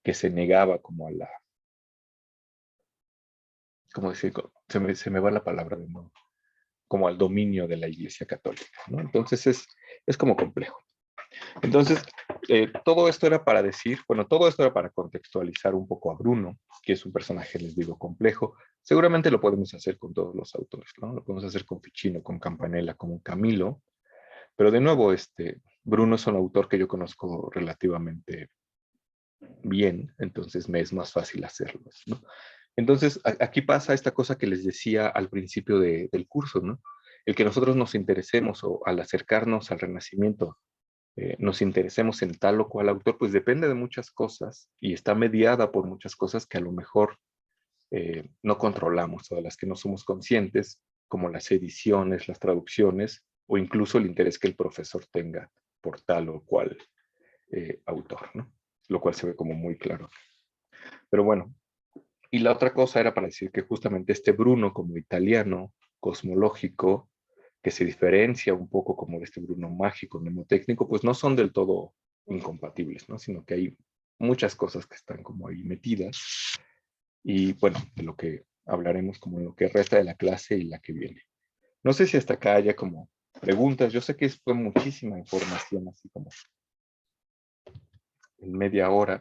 que se negaba como a la, ¿cómo decir? Se me va la palabra de nuevo, como al dominio de la Iglesia Católica, ¿no? Entonces es como complejo. Entonces, todo esto era para decir, bueno, todo esto era para contextualizar un poco a Bruno, que es un personaje, les digo, complejo. Seguramente lo podemos hacer con todos los autores, ¿no? Lo podemos hacer con Ficino, con Campanella, con Camilo, pero de nuevo, Bruno es un autor que yo conozco relativamente bien, entonces me es más fácil hacerlo, ¿no? Entonces, aquí pasa esta cosa que les decía al principio del curso, ¿no? El que nosotros nos interesemos o al acercarnos al Renacimiento, nos interesemos en tal o cual autor, pues depende de muchas cosas y está mediada por muchas cosas que a lo mejor no controlamos o de las que no somos conscientes, como las ediciones, las traducciones o incluso el interés que el profesor tenga por tal o cual autor, ¿no? Lo cual se ve como muy claro. Pero bueno, y la otra cosa era para decir que justamente este Bruno como italiano, cosmológico, que se diferencia un poco como de este Bruno mágico, mnemotécnico, pues no son del todo incompatibles, ¿no? Sino que hay muchas cosas que están como ahí metidas. Y bueno, de lo que hablaremos como en lo que resta de la clase y la que viene. No sé si hasta acá haya como preguntas. Yo sé que fue muchísima información, así como en media hora,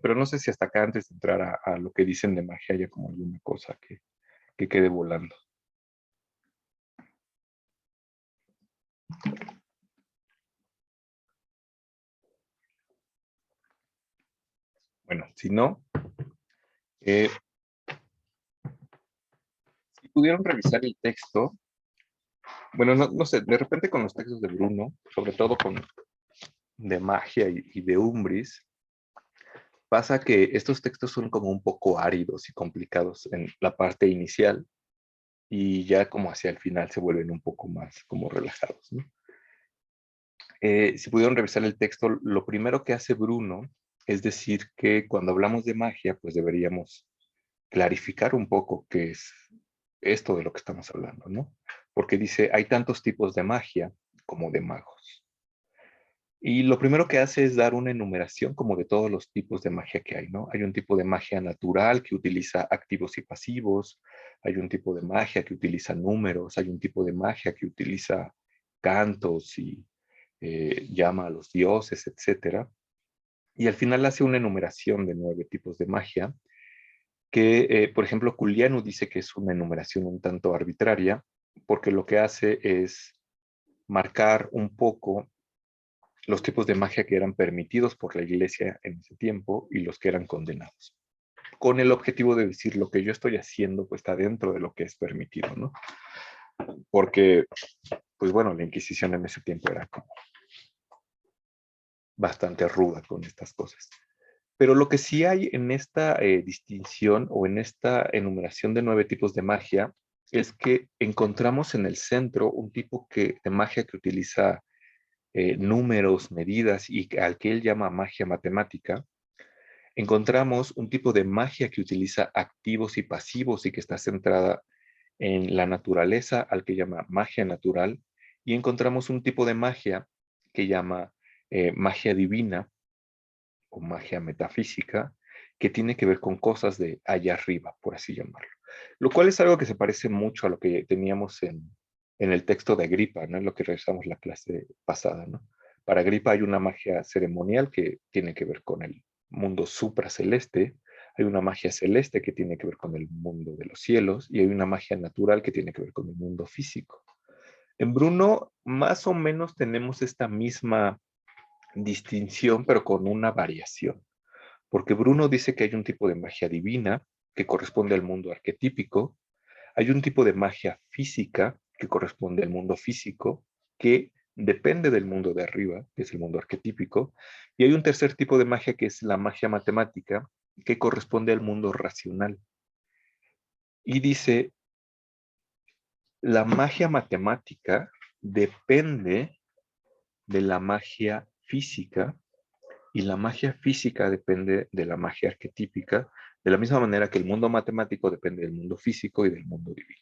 pero no sé si hasta acá antes de entrar a lo que dicen de magia haya como alguna cosa que quede volando. Bueno, si no, eh, si pudieron revisar el texto, bueno, no sé, de repente con los textos de Bruno, sobre todo con de magia y de Umbris, pasa que estos textos son como un poco áridos y complicados en la parte inicial y ya como hacia el final se vuelven un poco más como relajados, ¿no? Si pudieron revisar el texto, lo primero que hace Bruno es decir que cuando hablamos de magia, pues deberíamos clarificar un poco qué es esto de lo que estamos hablando, ¿no? Porque dice, hay tantos tipos de magia como de magos. Y lo primero que hace es dar una enumeración como de todos los tipos de magia que hay, ¿no? Hay un tipo de magia natural que utiliza activos y pasivos, hay un tipo de magia que utiliza números, hay un tipo de magia que utiliza cantos y llama a los dioses, etcétera. Y al final hace una enumeración de 9 tipos de magia que, por ejemplo, Culianu dice que es una enumeración un tanto arbitraria, porque lo que hace es marcar un poco los tipos de magia que eran permitidos por la iglesia en ese tiempo y los que eran condenados, con el objetivo de decir lo que yo estoy haciendo pues está dentro de lo que es permitido, ¿no? Porque, pues bueno, la Inquisición en ese tiempo era como bastante ruda con estas cosas. Pero lo que sí hay en esta distinción o en esta enumeración de 9 tipos de magia es que encontramos en el centro un tipo de magia que utiliza números, medidas y al que él llama magia matemática. Encontramos un tipo de magia que utiliza activos y pasivos y que está centrada en la naturaleza, al que llama magia natural. Y encontramos un tipo de magia que llama magia divina o magia metafísica, que tiene que ver con cosas de allá arriba, por así llamarlo. Lo cual es algo que se parece mucho a lo que teníamos en el texto de Agripa, ¿no? En lo que revisamos la clase pasada, ¿no? Para Agripa hay una magia ceremonial que tiene que ver con el mundo supraceleste, hay una magia celeste que tiene que ver con el mundo de los cielos y hay una magia natural que tiene que ver con el mundo físico. En Bruno, más o menos tenemos esta misma distinción, pero con una variación. Porque Bruno dice que hay un tipo de magia divina que corresponde al mundo arquetípico, hay un tipo de magia física que corresponde al mundo físico, que depende del mundo de arriba, que es el mundo arquetípico, y hay un tercer tipo de magia que es la magia matemática, que corresponde al mundo racional. Y dice, la magia matemática depende de la magia física y la magia física depende de la magia arquetípica, de la misma manera que el mundo matemático depende del mundo físico y del mundo divino.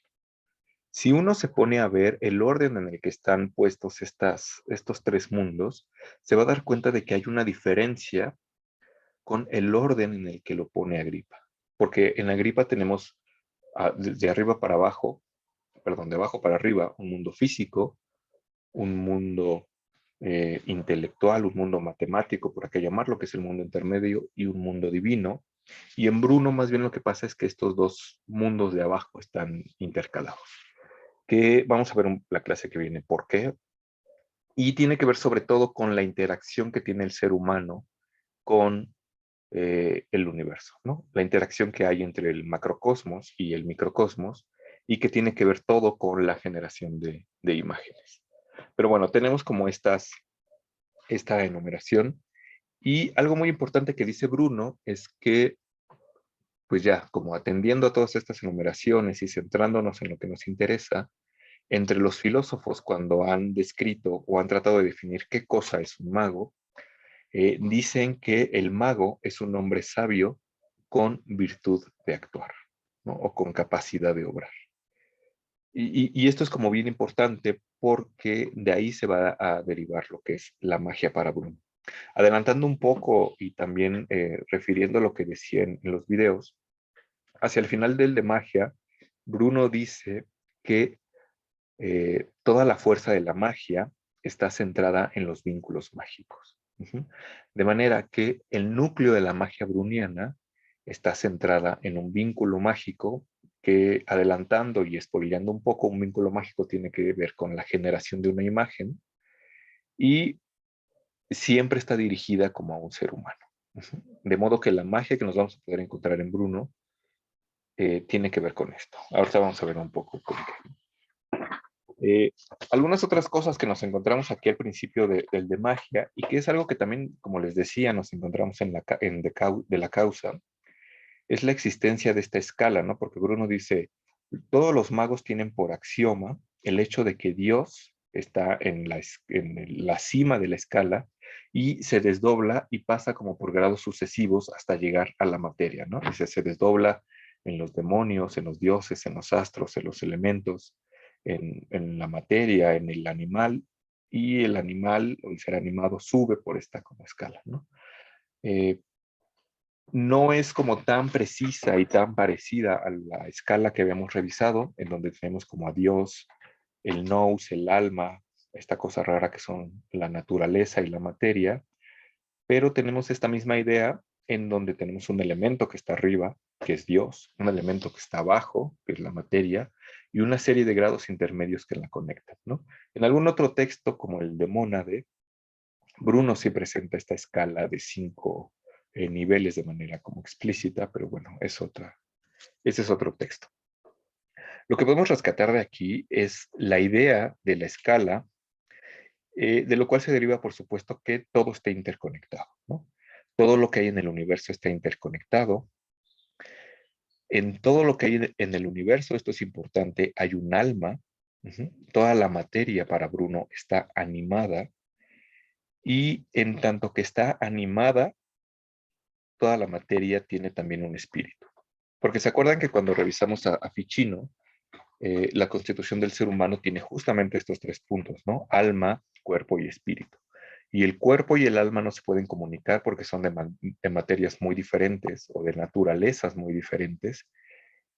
Si uno se pone a ver el orden en el que están puestos estos tres mundos, se va a dar cuenta de que hay una diferencia con el orden en el que lo pone Agripa. Porque en Agripa tenemos de arriba para abajo, perdón, de abajo para arriba, un mundo físico, un mundo intelectual, un mundo matemático, por aquello llamarlo, que es el mundo intermedio, y un mundo divino. Y en Bruno más bien lo que pasa es que estos dos mundos de abajo están intercalados. Que vamos a ver la clase que viene por qué. Y tiene que ver sobre todo con la interacción que tiene el ser humano con el universo, ¿no? La interacción que hay entre el macrocosmos y el microcosmos y que tiene que ver todo con la generación de imágenes. Pero bueno, tenemos como esta enumeración y algo muy importante que dice Bruno es que, pues ya, como atendiendo a todas estas enumeraciones y centrándonos en lo que nos interesa, entre los filósofos cuando han descrito o han tratado de definir qué cosa es un mago, dicen que el mago es un hombre sabio con virtud de actuar, ¿no? O con capacidad de obrar. Y esto es como bien importante porque de ahí se va a derivar lo que es la magia para Bruno. Adelantando un poco y también refiriendo a lo que decía en los videos, hacia el final del de magia, Bruno dice que toda la fuerza de la magia está centrada en los vínculos mágicos. De manera que el núcleo de la magia bruniana está centrada en un vínculo mágico que, adelantando y spoileando un poco, un vínculo mágico tiene que ver con la generación de una imagen y siempre está dirigida como a un ser humano. De modo que la magia que nos vamos a poder encontrar en Bruno tiene que ver con esto. Ahorita vamos a ver un poco con qué. Algunas otras cosas que nos encontramos aquí al principio del de magia, y que es algo que también, como les decía, nos encontramos de la causa, es la existencia de esta escala, ¿no? Porque Bruno dice, todos los magos tienen por axioma el hecho de que Dios está en la cima de la escala y se desdobla y pasa como por grados sucesivos hasta llegar a la materia, ¿no? Dice, se desdobla en los demonios, en los dioses, en los astros, en los elementos, en la materia, en el animal, y el animal o el ser animado sube por esta como escala, ¿no? No es como tan precisa y tan parecida a la escala que habíamos revisado, en donde tenemos como a Dios, el nous, el alma, esta cosa rara que son la naturaleza y la materia, pero tenemos esta misma idea en donde tenemos un elemento que está arriba, que es Dios, un elemento que está abajo, que es la materia, y una serie de grados intermedios que la conectan, ¿no? En algún otro texto, como el de Mónade, Bruno sí presenta esta escala de 5 niveles de manera como explícita, pero bueno, ese es otro texto. Lo que podemos rescatar de aquí es la idea de la escala, de lo cual se deriva, por supuesto, que todo está interconectado, ¿no? Todo lo que hay en el universo está interconectado. En todo lo que hay en el universo, esto es importante, hay un alma. Toda la materia para Bruno está animada y en tanto que está animada, toda la materia tiene también un espíritu. Porque se acuerdan que cuando revisamos a Ficino, la constitución del ser humano tiene justamente estos tres puntos, ¿no? Alma, cuerpo y espíritu. Y el cuerpo y el alma no se pueden comunicar porque son de materias muy diferentes o de naturalezas muy diferentes.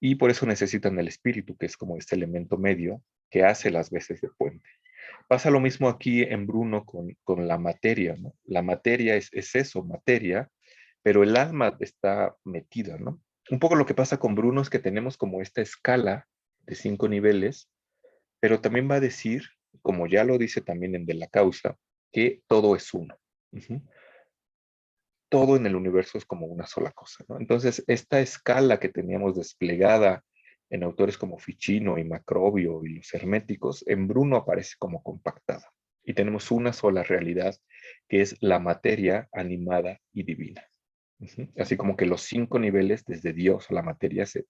Y por eso necesitan el espíritu, que es como este elemento medio que hace las veces de puente. Pasa lo mismo aquí en Bruno con la materia, ¿no? La materia es eso, materia, pero el alma está metida, ¿no? Un poco lo que pasa con Bruno es que tenemos como esta escala de 5 niveles, pero también va a decir, como ya lo dice también en De la Causa, que todo es uno. Todo en el universo es como una sola cosa, ¿no? Entonces, esta escala que teníamos desplegada en autores como Ficino y Macrobio y los herméticos, en Bruno aparece como compactada. y tenemos una sola realidad, que es la materia animada y divina. Así como que los 5 niveles desde Dios a la materia se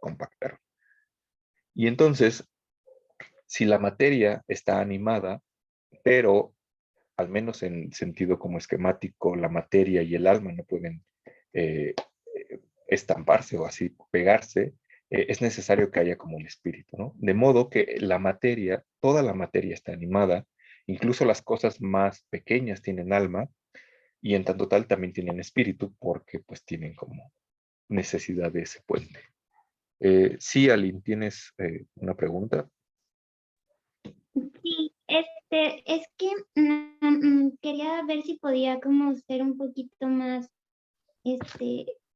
compactaron. Y entonces, si la materia está animada, pero al menos en sentido como esquemático, la materia y el alma no pueden eh, estamparse o así pegarse, es necesario que haya como un espíritu, ¿no? De modo que la materia, toda la materia está animada, incluso las cosas más pequeñas tienen alma, y en tanto tal también tienen espíritu, porque pues tienen como necesidad de ese puente. Sí, Aline, ¿tienes una pregunta? Sí, es que quería ver si podía como ser un poquito más,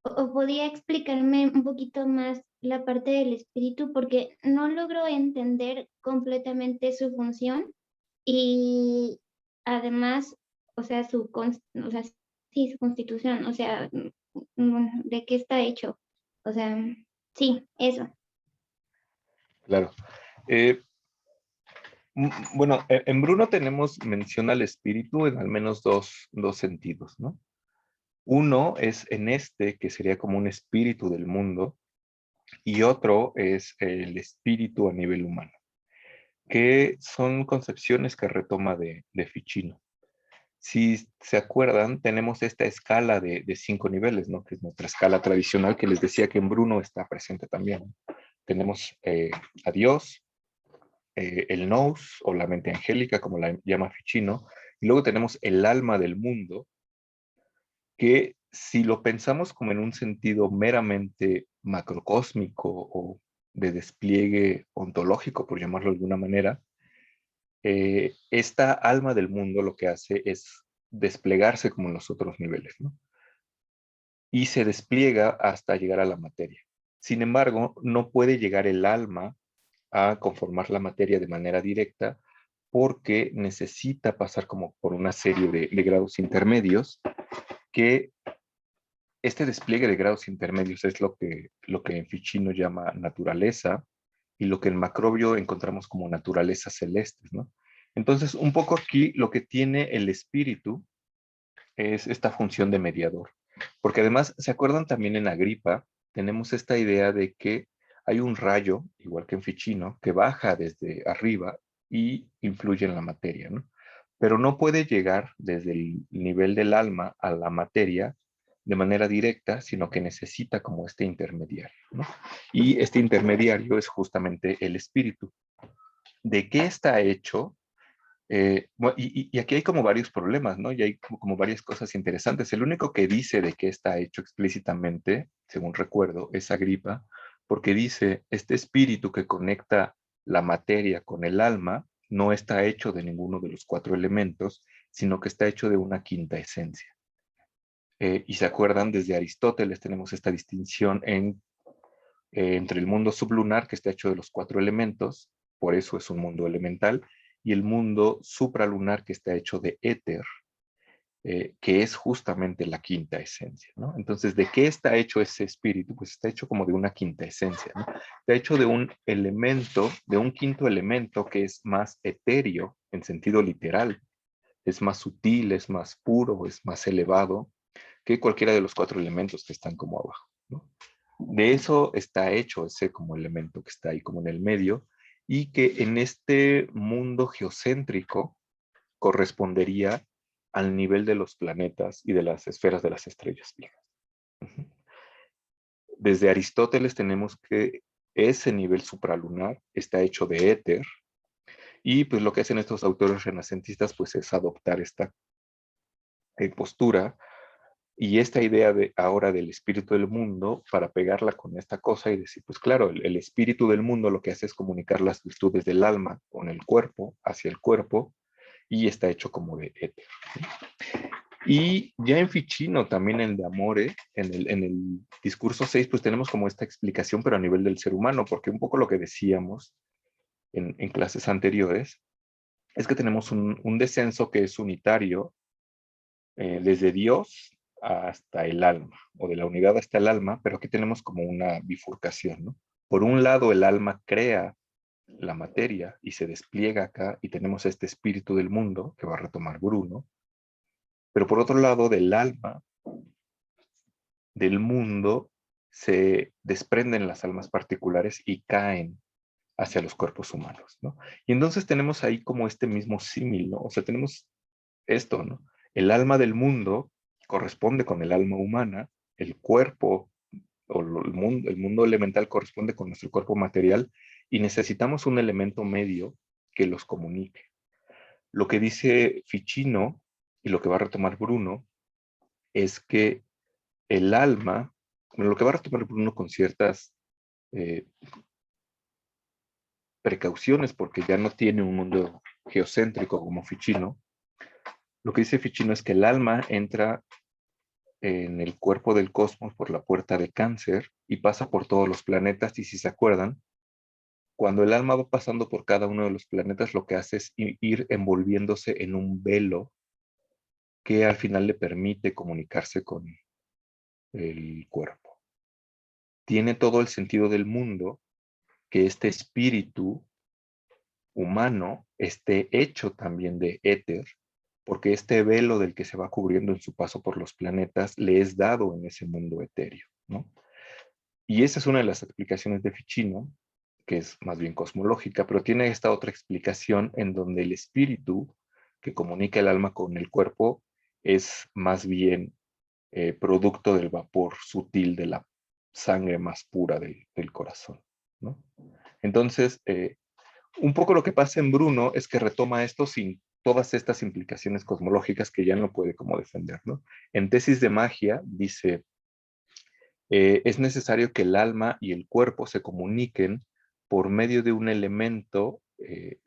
o podía explicarme un poquito más la parte del espíritu, porque no logro entender completamente su función y además, o sea, o sea, sí, su constitución, o sea, de qué está hecho. O sea, sí, eso. Claro. Eh, bueno, en Bruno tenemos mención al espíritu en al menos dos sentidos, ¿no? Uno es en este, que sería como un espíritu del mundo, y otro es el espíritu a nivel humano, que son concepciones que retoma de Ficino. Si se acuerdan, tenemos esta escala de 5 niveles, ¿no? Que es nuestra escala tradicional, que les decía que en Bruno está presente también. Tenemos a Dios, el nous, o la mente angélica, como la llama Ficino, y luego tenemos el alma del mundo, que si lo pensamos como en un sentido meramente macrocósmico o de despliegue ontológico, por llamarlo de alguna manera, esta alma del mundo lo que hace es desplegarse como en los otros niveles, ¿no? Y se despliega hasta llegar a la materia. Sin embargo, no puede llegar el alma a conformar la materia de manera directa porque necesita pasar como por una serie de grados intermedios, que este despliegue de grados intermedios es lo que en Ficino llama naturaleza, y lo que en Macrobio encontramos como naturalezas celestes, ¿no? Entonces, un poco aquí lo que tiene el espíritu es esta función de mediador. Porque además, ¿se acuerdan también en Agripa? Tenemos esta idea de que hay un rayo, igual que en Ficino, que baja desde arriba y influye en la materia, ¿no? Pero no puede llegar desde el nivel del alma a la materia de manera directa, sino que necesita como este intermediario, ¿no? Y este intermediario es justamente el espíritu. ¿De qué está hecho? Y aquí hay como varios problemas, ¿no? Y hay como varias cosas interesantes. El único que dice de qué está hecho explícitamente, según recuerdo, es Agripa, porque dice, este espíritu que conecta la materia con el alma no está hecho de ninguno de los 4 elementos, sino que está hecho de una quinta esencia. Y se acuerdan, desde Aristóteles tenemos esta distinción entre el mundo sublunar, que está hecho de los 4 elementos, por eso es un mundo elemental, y el mundo supralunar, que está hecho de éter, que es justamente la quinta esencia, ¿no? Entonces, ¿de qué está hecho ese espíritu? Pues está hecho como de una quinta esencia, ¿no? Está hecho de un elemento, de un quinto elemento que es más etéreo en sentido literal, es más sutil, es más puro, es más elevado que cualquiera de los 4 elementos que están como abajo, ¿no? De eso está hecho ese como elemento que está ahí como en el medio, y que en este mundo geocéntrico correspondería al nivel de los planetas y de las esferas de las estrellas fijas. Desde Aristóteles tenemos que ese nivel supralunar está hecho de éter, y pues lo que hacen estos autores renacentistas pues es adoptar esta postura y esta idea de ahora del espíritu del mundo para pegarla con esta cosa y decir, pues claro, el espíritu del mundo lo que hace es comunicar las virtudes del alma con el cuerpo, hacia el cuerpo, y está hecho como de éter. Y ya en Ficino, también en el de Amore, en el discurso 6, pues tenemos como esta explicación, pero a nivel del ser humano, porque un poco lo que decíamos en clases anteriores es que tenemos un descenso que es unitario, desde Dios hasta el alma, o de la unidad hasta el alma, pero aquí tenemos como una bifurcación, ¿no? Por un lado, el alma crea la materia y se despliega acá y tenemos este espíritu del mundo que va a retomar Bruno, pero por otro lado del alma del mundo se desprenden las almas particulares y caen hacia los cuerpos humanos, ¿no? Y entonces tenemos ahí como este mismo símil, ¿no? O sea, tenemos esto, ¿no? El alma del mundo corresponde con el alma humana, el cuerpo o el mundo elemental corresponde con nuestro cuerpo material y necesitamos un elemento medio que los comunique. Lo que dice Ficino y lo que va a retomar Bruno es que el alma, bueno, lo que va a retomar Bruno con ciertas eh, precauciones, porque ya no tiene un mundo geocéntrico como Ficino, lo que dice Ficino es que el alma entra en el cuerpo del cosmos por la puerta de Cáncer y pasa por todos los planetas, y si se acuerdan, cuando el alma va pasando por cada uno de los planetas, lo que hace es ir envolviéndose en un velo que al final le permite comunicarse con el cuerpo. Tiene todo el sentido del mundo que este espíritu humano esté hecho también de éter, porque este velo del que se va cubriendo en su paso por los planetas le es dado en ese mundo etéreo, ¿no? Y esa es una de las explicaciones de Ficino, que es más bien cosmológica, pero tiene esta otra explicación en donde el espíritu que comunica el alma con el cuerpo es más bien producto del vapor sutil de la sangre más pura del corazón, ¿no? Entonces, un poco lo que pasa en Bruno es que retoma esto sin todas estas implicaciones cosmológicas que ya no puede como defender, ¿no? En Tesis de Magia dice, es necesario que el alma y el cuerpo se comuniquen por medio de un elemento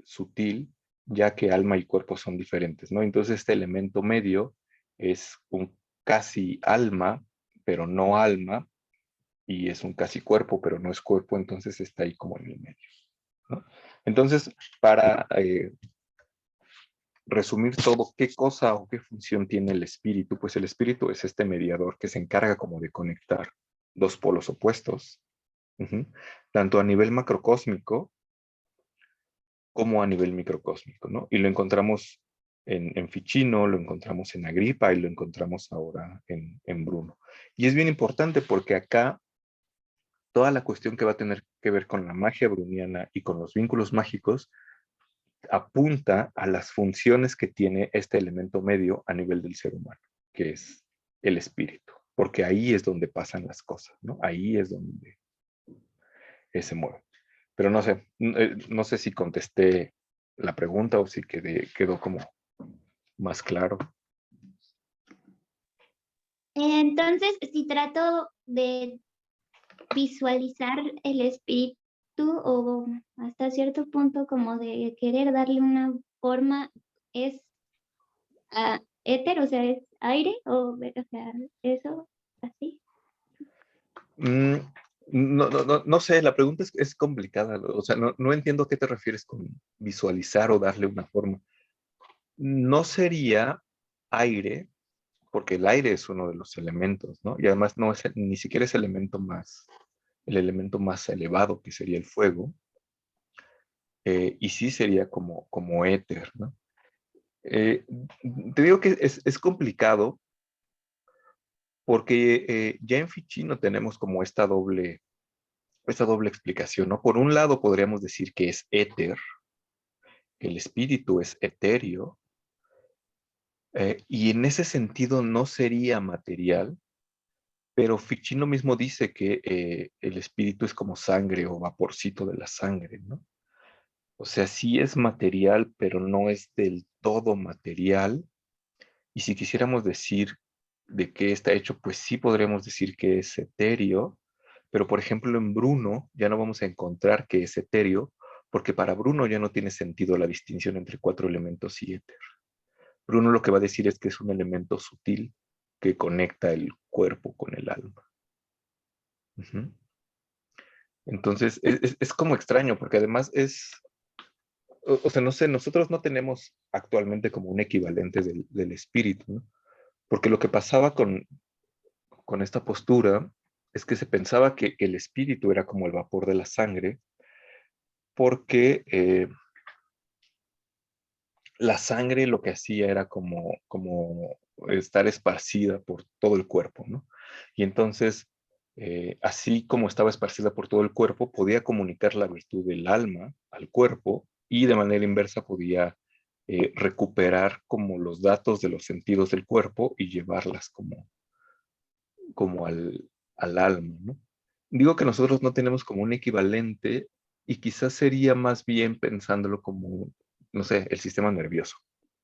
sutil, ya que alma y cuerpo son diferentes, ¿no? Entonces este elemento medio es un casi alma, pero no alma, y es un casi cuerpo, pero no es cuerpo, entonces está ahí como en el medio, ¿no? Entonces, para resumir todo, ¿qué cosa o qué función tiene el espíritu? Pues el espíritu es este mediador que se encarga como de conectar dos polos opuestos, tanto a nivel macrocósmico como a nivel microcósmico, ¿no? Y lo encontramos en Ficino, lo encontramos en Agripa y lo encontramos ahora en Bruno. Y es bien importante porque acá toda la cuestión que va a tener que ver con la magia bruniana y con los vínculos mágicos apunta a las funciones que tiene este elemento medio a nivel del ser humano, que es el espíritu, porque ahí es donde pasan las cosas, ¿no? Ahí es donde se mueve. Pero no sé, no sé si contesté la pregunta o si quedó como más claro. Entonces, si trato de visualizar el espíritu o hasta cierto punto como de querer darle una forma, es éter, o sea, es aire, o sea, eso, así. Mm, no sé, la pregunta es complicada. O sea, no entiendo a qué te refieres con visualizar o darle una forma. No sería aire, porque el aire es uno de los elementos, ¿no? Y además no es, ni siquiera es el elemento más elevado, que sería el fuego, y sí sería como éter, ¿no? Eh, Te digo que es complicado porque ya en Ficino tenemos como esta doble explicación, ¿no? Por un lado podríamos decir que es éter, que el espíritu es etéreo, y en ese sentido no sería material, pero Ficino mismo dice que el espíritu es como sangre o vaporcito de la sangre, ¿no? O sea, sí es material, pero no es del todo material. Y si quisiéramos decir de qué está hecho, pues sí podríamos decir que es etéreo, pero por ejemplo en Bruno ya no vamos a encontrar que es etéreo, porque para Bruno ya no tiene sentido la distinción entre cuatro elementos y éter. Bruno lo que va a decir es que es un elemento sutil que conecta el cuerpo con el alma. Ujú. Entonces es como extraño, porque además o sea, no sé, nosotros no tenemos actualmente como un equivalente del espíritu, ¿no? Porque lo que pasaba con esta postura es que se pensaba que el espíritu era como el vapor de la sangre, porque la sangre lo que hacía era como estar esparcida por todo el cuerpo, ¿no? Y entonces, así como estaba esparcida por todo el cuerpo, podía comunicar la virtud del alma al cuerpo y de manera inversa podía recuperar como los datos de los sentidos del cuerpo y llevarlas como al alma, ¿no? Digo que nosotros no tenemos como un equivalente y quizás sería más bien pensándolo como, no sé, el sistema nervioso,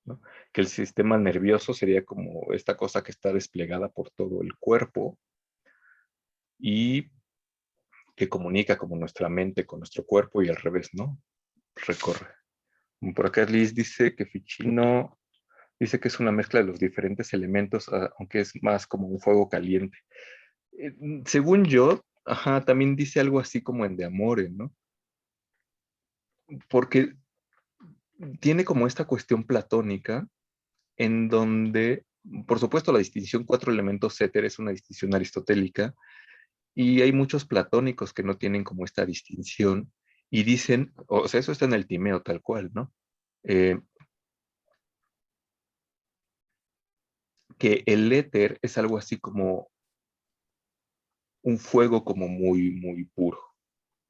¿no? Que el sistema nervioso sería como esta cosa que está desplegada por todo el cuerpo y que comunica como nuestra mente con nuestro cuerpo y al revés, ¿no? Recorre. Por acá Liz dice que Ficino dice que es una mezcla de los diferentes elementos, aunque es más como un fuego caliente. Según yo, ajá, también dice algo así como en De Amore, ¿no? Porque tiene como esta cuestión platónica en donde, por supuesto, la distinción cuatro elementos éter es una distinción aristotélica y hay muchos platónicos que no tienen como esta distinción y dicen, o sea, eso está en el Timeo tal cual, ¿no? Eh, que el éter es algo así como un fuego como muy, muy puro.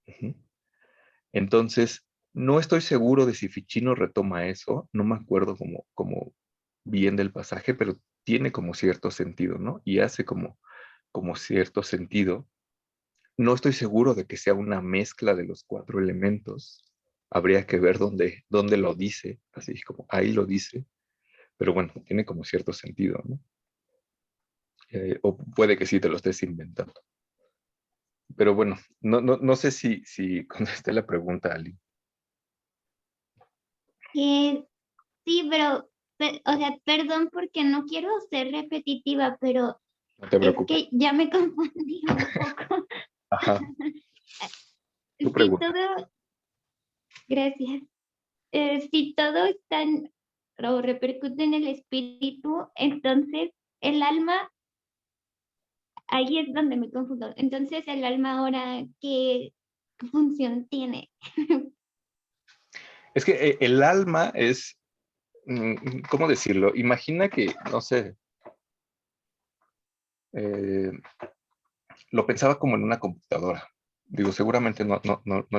Ujú. Entonces, no estoy seguro de si Ficino retoma eso, no me acuerdo como bien del pasaje, pero tiene como cierto sentido, ¿no? Y hace como cierto sentido. No estoy seguro de que sea una mezcla de los cuatro elementos. Habría que ver dónde lo dice, así como ahí lo dice, pero bueno, tiene como cierto sentido, ¿no? O puede que sí te lo estés inventando. Pero bueno, no sé si contesté la pregunta, Ali. Sí, pero, o sea, perdón porque no quiero ser repetitiva, pero No te es preocupes. que ya me confundí un poco. Ajá, tu Si pregunta. todo, gracias. Si todo está o repercute en el espíritu, entonces el alma, ahí es donde me confundo. Entonces el alma ahora, ¿qué función tiene? Es que el alma es, ¿cómo decirlo? Imagina que, no sé, eh, lo pensaba como en una computadora. Digo, seguramente no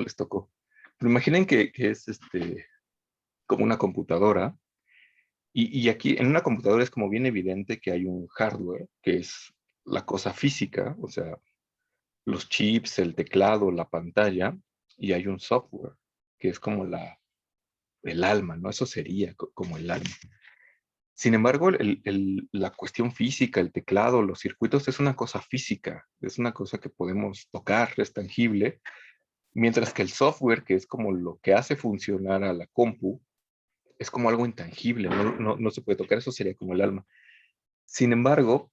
les tocó. Pero imaginen que es como una computadora. Y aquí en una computadora es como bien evidente que hay un hardware, que es la cosa física, o sea, los chips, el teclado, la pantalla, y hay un software, que es como el alma, ¿no? Eso sería como el alma. Sin embargo, la cuestión física, el teclado, los circuitos, es una cosa física, es una cosa que podemos tocar, es tangible, mientras que el software, que es como lo que hace funcionar a la compu, es como algo intangible, no se puede tocar, eso sería como el alma. Sin embargo,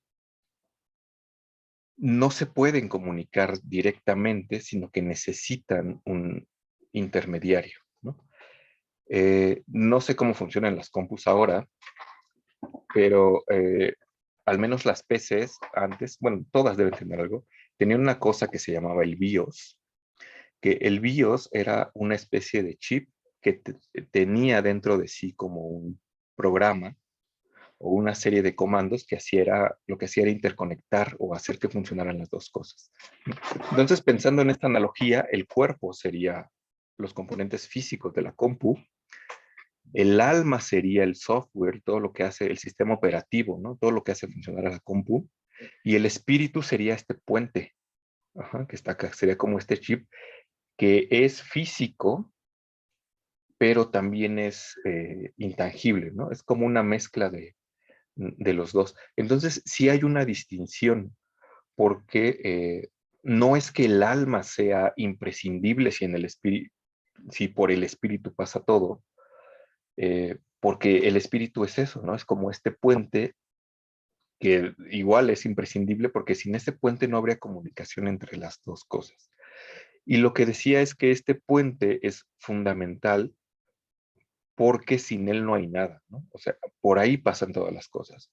no se pueden comunicar directamente, sino que necesitan un intermediario, ¿no? No sé cómo funcionan las compus ahora, pero al menos las PCs antes, bueno, todas deben tener algo, tenían una cosa que se llamaba el BIOS, que el BIOS era una especie de chip que tenía dentro de sí como un programa o una serie de comandos que lo que hacía era interconectar o hacer que funcionaran las dos cosas. Entonces, pensando en esta analogía, el cuerpo sería los componentes físicos de la compu, el alma sería el software, todo lo que hace el sistema operativo, ¿no? Todo lo que hace funcionar a la compu, y el espíritu sería este puente, ajá, que está acá, sería como este chip que es físico, pero también es intangible, ¿no? Es como una mezcla de los dos. Entonces, sí hay una distinción, porque no es que el alma sea imprescindible si en el espíritu, si por el espíritu pasa todo, porque el espíritu es eso, ¿no? Es como este puente que igual es imprescindible porque sin ese puente no habría comunicación entre las dos cosas. Y lo que decía es que este puente es fundamental porque sin él no hay nada, ¿no? O sea, por ahí pasan todas las cosas.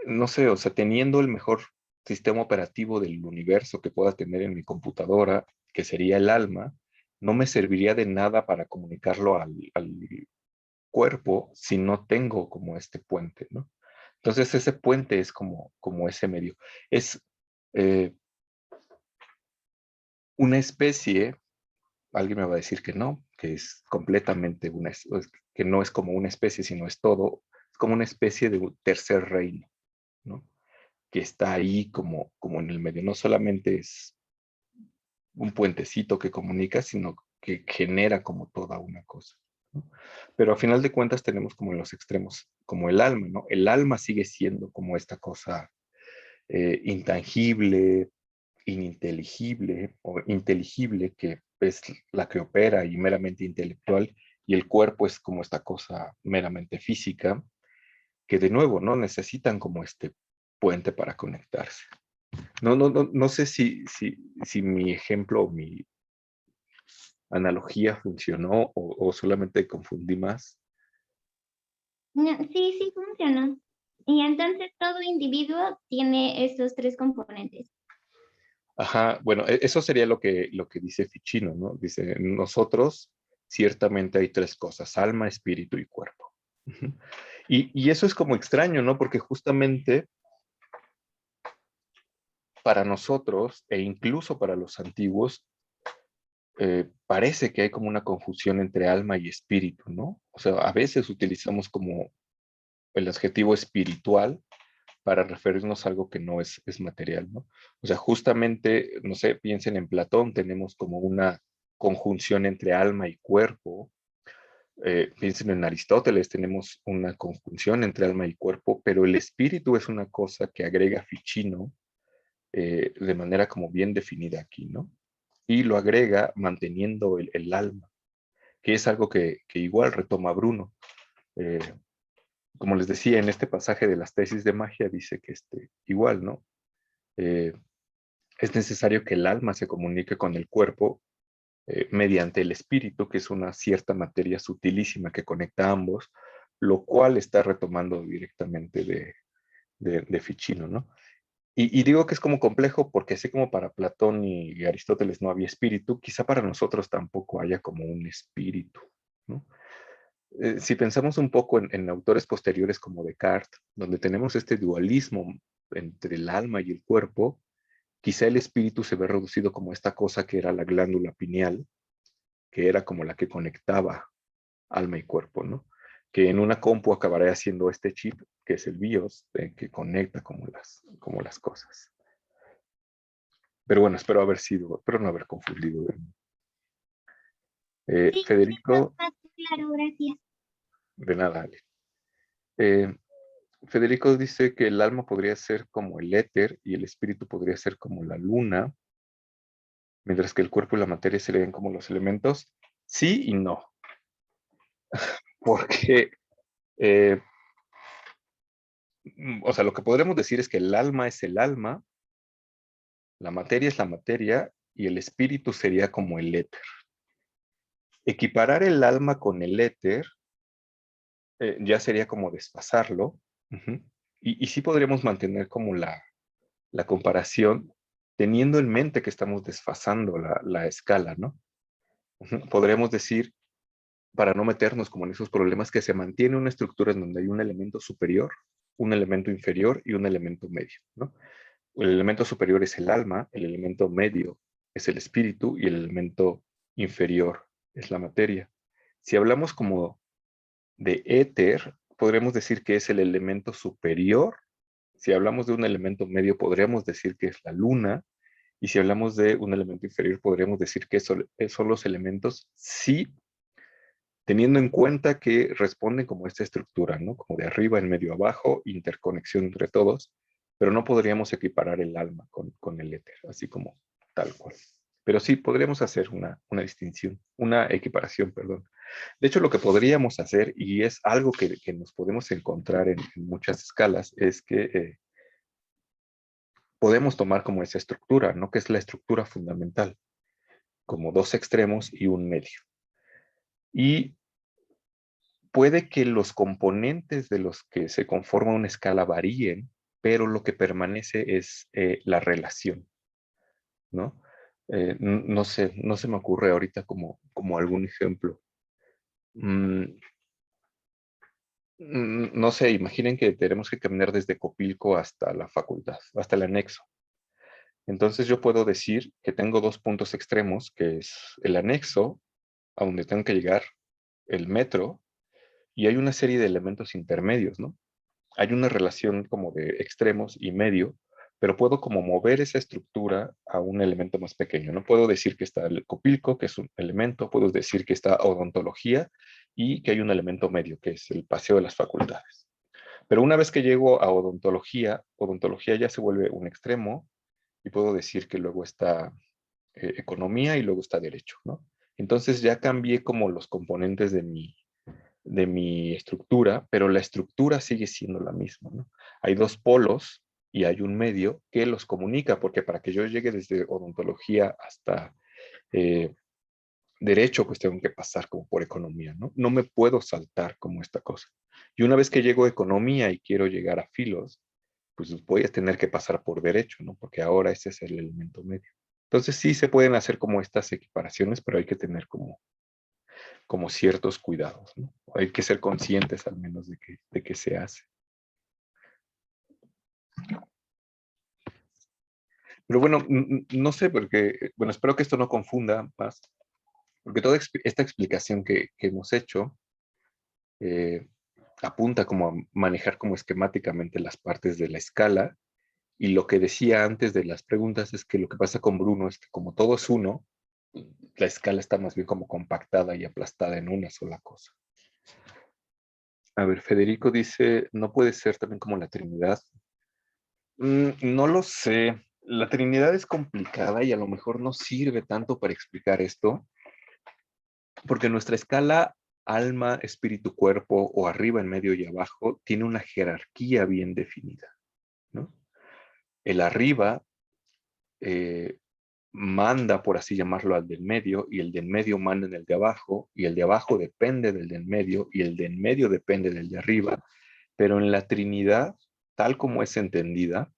No sé, o sea, teniendo el mejor sistema operativo del universo que pueda tener en mi computadora, que sería el alma, no me serviría de nada para comunicarlo al cuerpo si no tengo como este puente, ¿no? Entonces ese puente es como ese medio. Es eh, una especie, alguien me va a decir que es completamente que no es como una especie, sino es todo, es como una especie de un tercer reino, ¿no? Que está ahí como en el medio. No solamente es un puentecito que comunica, sino que genera como toda una cosa, ¿no? Pero a final de cuentas tenemos como en los extremos, como el alma, ¿no? El alma sigue siendo como esta cosa intangible, ininteligible o inteligible, que es la que opera y meramente intelectual, y el cuerpo es como esta cosa meramente física, que de nuevo, ¿no? Necesitan como este puente para conectarse. No sé si mi ejemplo o mi analogía funcionó o solamente confundí más. No, sí, sí funciona. Y entonces todo individuo tiene esos tres componentes. Ajá, bueno, eso sería lo que dice Ficino, ¿no? Dice, nosotros ciertamente hay tres cosas, alma, espíritu y cuerpo. Ujú. Y eso es como extraño, ¿no? Porque justamente para nosotros e incluso para los antiguos, parece que hay como una confusión entre alma y espíritu, ¿no? O sea, a veces utilizamos como el adjetivo espiritual para referirnos a algo que no es material, ¿no? O sea, justamente, no sé, piensen en Platón, tenemos como una conjunción entre alma y cuerpo. Piensen en Aristóteles, tenemos una conjunción entre alma y cuerpo, pero el espíritu es una cosa que agrega Ficino de manera como bien definida aquí, ¿no? Y lo agrega manteniendo el alma, que es algo que igual retoma Bruno. Eh, como les decía, en este pasaje de las tesis de magia dice que igual, ¿no? Eh, es necesario que el alma se comunique con el cuerpo mediante el espíritu, que es una cierta materia sutilísima que conecta a ambos, lo cual está retomando directamente de Ficino, ¿no? Y digo que es como complejo porque así como para Platón y Aristóteles no había espíritu, quizá para nosotros tampoco haya como un espíritu, ¿no? Si pensamos un poco en autores posteriores como Descartes, donde tenemos este dualismo entre el alma y el cuerpo, quizá el espíritu se ve reducido como esta cosa que era la glándula pineal, que era como la que conectaba alma y cuerpo, ¿no? Que en una compu acabará haciendo este chip, que es el BIOS, que conecta como las cosas. Pero bueno, espero no haber confundido. Sí, está Federico, más claro, gracias. de nada, Ale. Eh, Federico dice que el alma podría ser como el éter y el espíritu podría ser como la luna, mientras que el cuerpo y la materia serían como los elementos. Sí y no, porque, eh, o sea, lo que podremos decir es que el alma es el alma, la materia es la materia y el espíritu sería como el éter. Equiparar el alma con el éter ya sería como desfasarlo. Uh-huh. Y sí podríamos mantener como la comparación teniendo en mente que estamos desfasando la escala, ¿no? Uh-huh. Podríamos decir, para no meternos como en esos problemas, que se mantiene una estructura en donde hay un elemento superior, un elemento inferior y un elemento medio, ¿no? El elemento superior es el alma, el elemento medio es el espíritu y el elemento inferior es la materia. Si hablamos como de éter, podríamos decir que es el elemento superior. Si hablamos de un elemento medio, podríamos decir que es la luna. Y si hablamos de un elemento inferior, podríamos decir que son los elementos, sí, teniendo en cuenta que responden como esta estructura, ¿no? Como de arriba, en medio, abajo, interconexión entre todos, pero no podríamos equiparar el alma con el éter, así como tal cual. Pero sí, podríamos hacer una distinción, una equiparación, perdón. De hecho, lo que podríamos hacer, y es algo que nos podemos encontrar en muchas escalas, es que podemos tomar como esa estructura, ¿no? Que es la estructura fundamental, como dos extremos y un medio. Y puede que los componentes de los que se conforma una escala varíen, pero lo que permanece es la relación, ¿no? No sé, no se me ocurre ahorita como algún ejemplo. Mm, no sé, imaginen que tenemos que caminar desde Copilco hasta la facultad, hasta el anexo. Entonces yo puedo decir que tengo dos puntos extremos, que es el anexo, a donde tengo que llegar, el metro, y hay una serie de elementos intermedios, ¿no? Hay una relación como de extremos y medio, pero puedo como mover esa estructura a un elemento más pequeño. No puedo decir que está el copilco, que es un elemento, puedo decir que está odontología y que hay un elemento medio, que es el paseo de las facultades. Pero una vez que llego a odontología, odontología ya se vuelve un extremo y puedo decir que luego está economía y luego está derecho, ¿no? Entonces ya cambié como los componentes de mi estructura, pero la estructura sigue siendo la misma, ¿no? Hay dos polos y hay un medio que los comunica, porque para que yo llegue desde odontología hasta eh, derecho, pues tengo que pasar como por economía, ¿no? No me puedo saltar como esta cosa. Y una vez que llego a economía y quiero llegar a filos, pues voy a tener que pasar por derecho, ¿no? Porque ahora ese es el elemento medio. Entonces sí se pueden hacer como estas equiparaciones, pero hay que tener como ciertos cuidados, ¿no? Hay que ser conscientes al menos de que se hace. Pero bueno, no sé, porque, bueno, espero que esto no confunda más, porque toda esta explicación que hemos hecho eh, apunta como a manejar como esquemáticamente las partes de la escala, y lo que decía antes de las preguntas es que lo que pasa con Bruno es que como todo es uno, la escala está más bien como compactada y aplastada en una sola cosa. A ver, Federico dice, ¿no puede ser también como la Trinidad? No lo sé. La Trinidad es complicada y a lo mejor no sirve tanto para explicar esto, porque nuestra escala alma, espíritu, cuerpo, o arriba, en medio y abajo, tiene una jerarquía bien definida, ¿no? El arriba eh, manda, por así llamarlo, al del medio, y el del medio manda en el de abajo, y el de abajo depende del del medio, y el del medio depende del de arriba, pero en la Trinidad, tal como es entendida,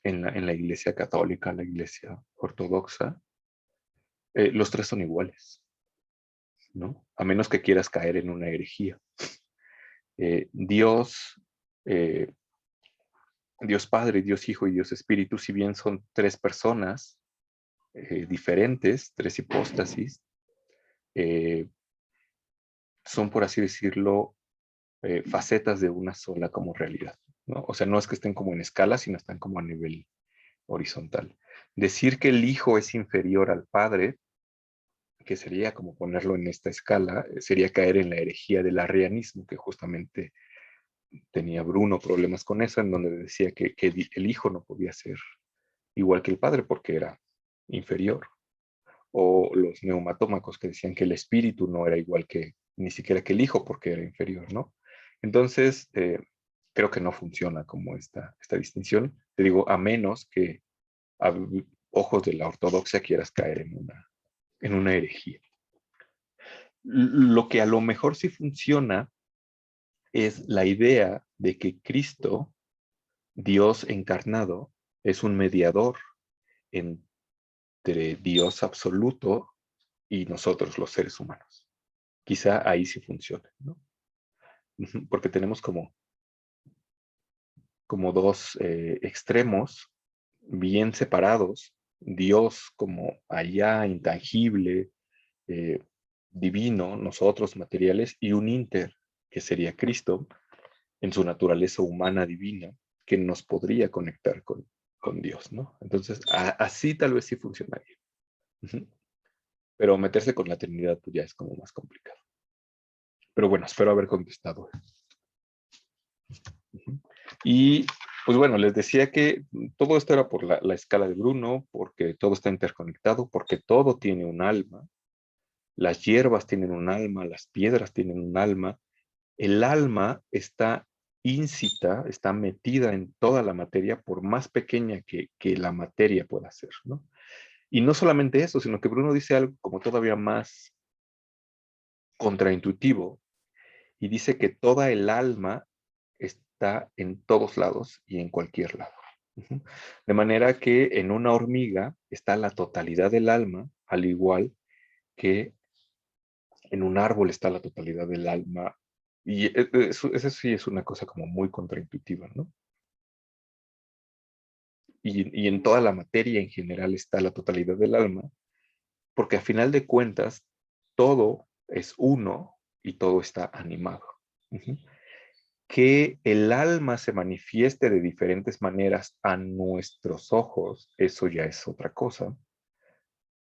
en la Iglesia Católica, la Iglesia Ortodoxa, los tres son iguales, ¿no? A menos que quieras caer en una herejía. Dios, eh, Dios Padre, Dios Hijo y Dios Espíritu, si bien son tres personas diferentes, tres hipóstasis, eh, son, por así decirlo, facetas de una sola como realidad, ¿no? O sea, no es que estén como en escala, sino están como a nivel horizontal. Decir que el Hijo es inferior al Padre, que sería como ponerlo en esta escala, sería caer en la herejía del arrianismo, que justamente tenía Bruno problemas con eso, en donde decía que el hijo no podía ser igual que el padre porque era inferior. O los neumatómacos que decían que el espíritu no era igual que ni siquiera que el hijo porque era inferior, ¿no? Entonces, creo que no funciona como esta distinción. Te digo, a menos que a ojos de la ortodoxia quieras caer en una herejía. Lo que a lo mejor sí funciona es la idea de que Cristo, Dios encarnado, es un mediador entre Dios absoluto y nosotros los seres humanos. Quizá ahí sí funcione, ¿no? Porque tenemos como dos extremos bien separados, Dios como allá intangible, eh, divino, nosotros materiales, y un inter, que sería Cristo, en su naturaleza humana divina, que nos podría conectar con Dios, ¿no? Entonces, así tal vez sí funcionaría. Pero meterse con la Trinidad pues ya es como más complicado. Pero bueno, espero haber contestado. Y pues bueno, les decía que todo esto era por la escala de Bruno, porque todo está interconectado, porque todo tiene un alma. Las hierbas tienen un alma, las piedras tienen un alma. El alma está íncita, está metida en toda la materia, por más pequeña que la materia pueda ser, ¿no? Y no solamente eso, sino que Bruno dice algo como todavía más contraintuitivo, y dice que toda el alma está en todos lados y en cualquier lado. Ujú. De manera que en una hormiga está la totalidad del alma, al igual que en un árbol está la totalidad del alma. Y eso sí es una cosa como muy contraintuitiva, ¿no? Y en toda la materia en general está la totalidad del alma, porque a final de cuentas todo es uno y todo está animado. Ujú. Que el alma se manifieste de diferentes maneras a nuestros ojos, eso ya es otra cosa.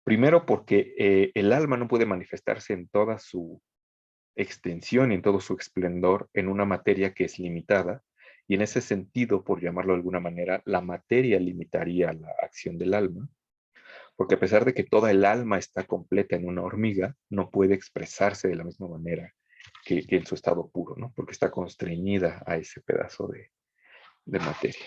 Primero porque el alma no puede manifestarse en toda su extensión y en todo su esplendor en una materia que es limitada, y en ese sentido, por llamarlo de alguna manera, la materia limitaría la acción del alma, porque a pesar de que toda el alma está completa en una hormiga, no puede expresarse de la misma manera que en su estado puro, ¿no? Porque está constreñida a ese pedazo de materia.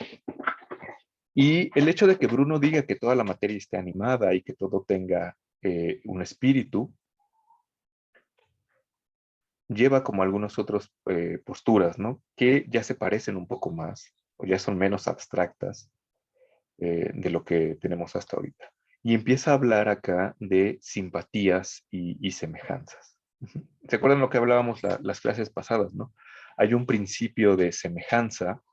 Y el hecho de que Bruno diga que toda la materia esté animada y que todo tenga un espíritu, lleva como algunas otras posturas, ¿no? Que ya se parecen un poco más o ya son menos abstractas de lo que tenemos hasta ahorita. Y empieza a hablar acá de simpatías y semejanzas. ¿Se acuerdan lo que hablábamos las clases pasadas, no? Hay un principio de semejanza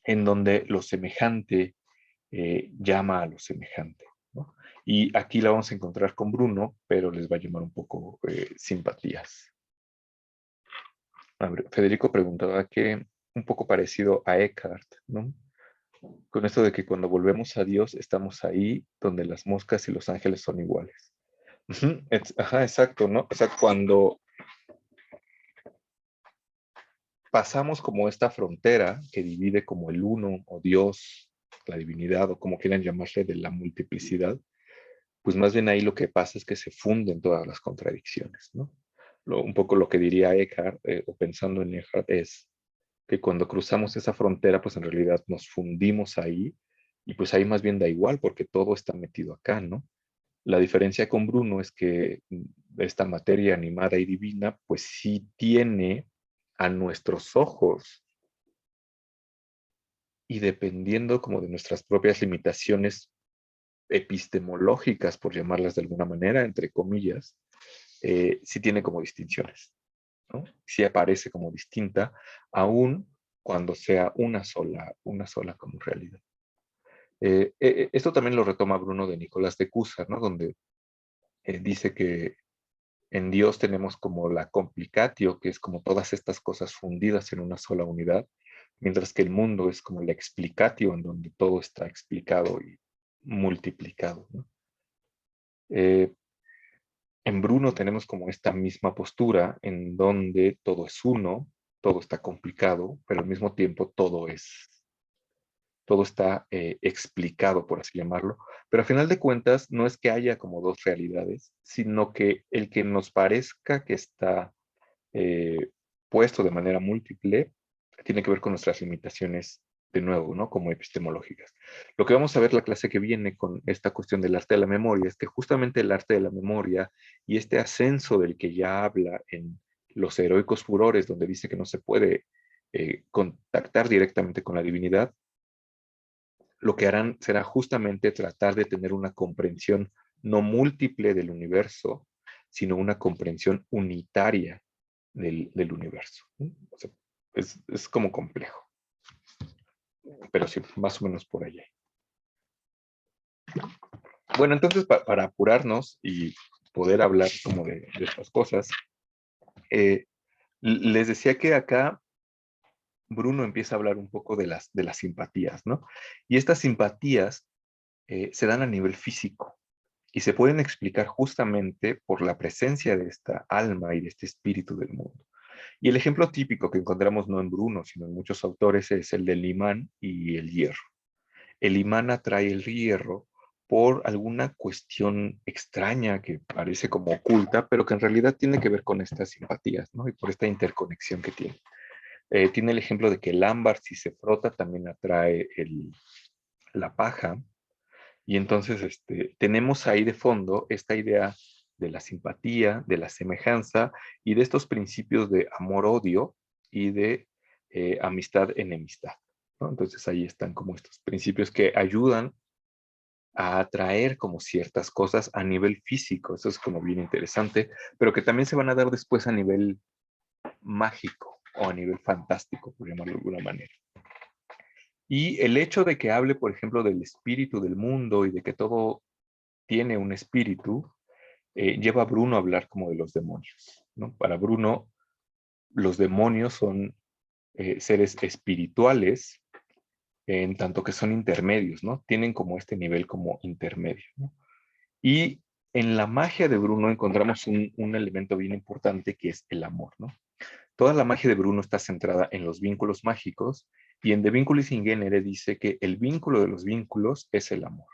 en donde lo semejante llama a lo semejante, ¿no? Y aquí la vamos a encontrar con Bruno, pero les va a llamar un poco simpatías. A ver, Federico preguntaba que un poco parecido a Eckhart, ¿no? Con esto de que cuando volvemos a Dios estamos ahí donde las moscas y los ángeles son iguales. Ujú, ajá, exacto, ¿no? O sea, cuando pasamos como esta frontera que divide como el uno o Dios, la divinidad o como quieran llamarle de la multiplicidad, pues más bien ahí lo que pasa es que se funden todas las contradicciones, ¿no? Un poco lo que diría Eckhart, o pensando en Eckhart, es que cuando cruzamos esa frontera, pues en realidad nos fundimos ahí y pues ahí más bien da igual porque todo está metido acá, ¿no? La diferencia con Bruno es que esta materia animada y divina, pues sí tiene a nuestros ojos y dependiendo como de nuestras propias limitaciones epistemológicas, por llamarlas de alguna manera, entre comillas, sí tiene como distinciones, ¿no? Sí aparece como distinta, aún cuando sea una sola como realidad. Esto también lo retoma Bruno de Nicolás de Cusa, ¿no? Donde dice que en Dios tenemos como la complicatio, que es como todas estas cosas fundidas en una sola unidad, mientras que el mundo es como la explicatio, en donde todo está explicado y multiplicado, ¿no? Eh, en Bruno tenemos como esta misma postura en donde todo es uno, todo está complicado, pero al mismo tiempo todo está explicado, por así llamarlo. Pero a final de cuentas, no es que haya como dos realidades, sino que el que nos parezca que está eh, puesto de manera múltiple tiene que ver con nuestras limitaciones de nuevo, ¿no? Como epistemológicas. Lo que vamos a ver la clase que viene con esta cuestión del arte de la memoria es que justamente el arte de la memoria y este ascenso del que ya habla en los heroicos furores, donde dice que no se puede contactar directamente con la divinidad, lo que harán será justamente tratar de tener una comprensión no múltiple del universo, sino una comprensión unitaria del universo. O sea, es como complejo, pero sí, más o menos por allá. Bueno, entonces para apurarnos y poder hablar como de estas cosas, eh, les decía que acá Bruno empieza a hablar un poco de las simpatías, ¿no? Y estas simpatías se dan a nivel físico y se pueden explicar justamente por la presencia de esta alma y de este espíritu del mundo. Y el ejemplo típico que encontramos no en Bruno, sino en muchos autores es el del imán y el hierro. El imán atrae el hierro por alguna cuestión extraña que parece como oculta, pero que en realidad tiene que ver con estas simpatías, ¿no? Y por esta interconexión que tiene. Tiene el ejemplo de que el ámbar, si se frota, también atrae la paja. Y entonces tenemos ahí de fondo esta idea de la simpatía, de la semejanza y de estos principios de amor-odio y de amistad-enemistad. ¿no? Entonces ahí están como estos principios que ayudan a atraer como ciertas cosas a nivel físico. Eso es como bien interesante, pero que también se van a dar después a nivel mágico o a nivel fantástico, por llamarlo de alguna manera. Y el hecho de que hable, por ejemplo, del espíritu del mundo y de que todo tiene un espíritu, lleva a Bruno a hablar como de los demonios, ¿no? Para Bruno, los demonios son seres espirituales en tanto que son intermedios, ¿no? Tienen como este nivel como intermedio, ¿no? Y en la magia de Bruno encontramos un elemento bien importante que es el amor, ¿no? Toda la magia de Bruno está centrada en los vínculos mágicos y en De Vinculis in Genere dice que el vínculo de los vínculos es el amor,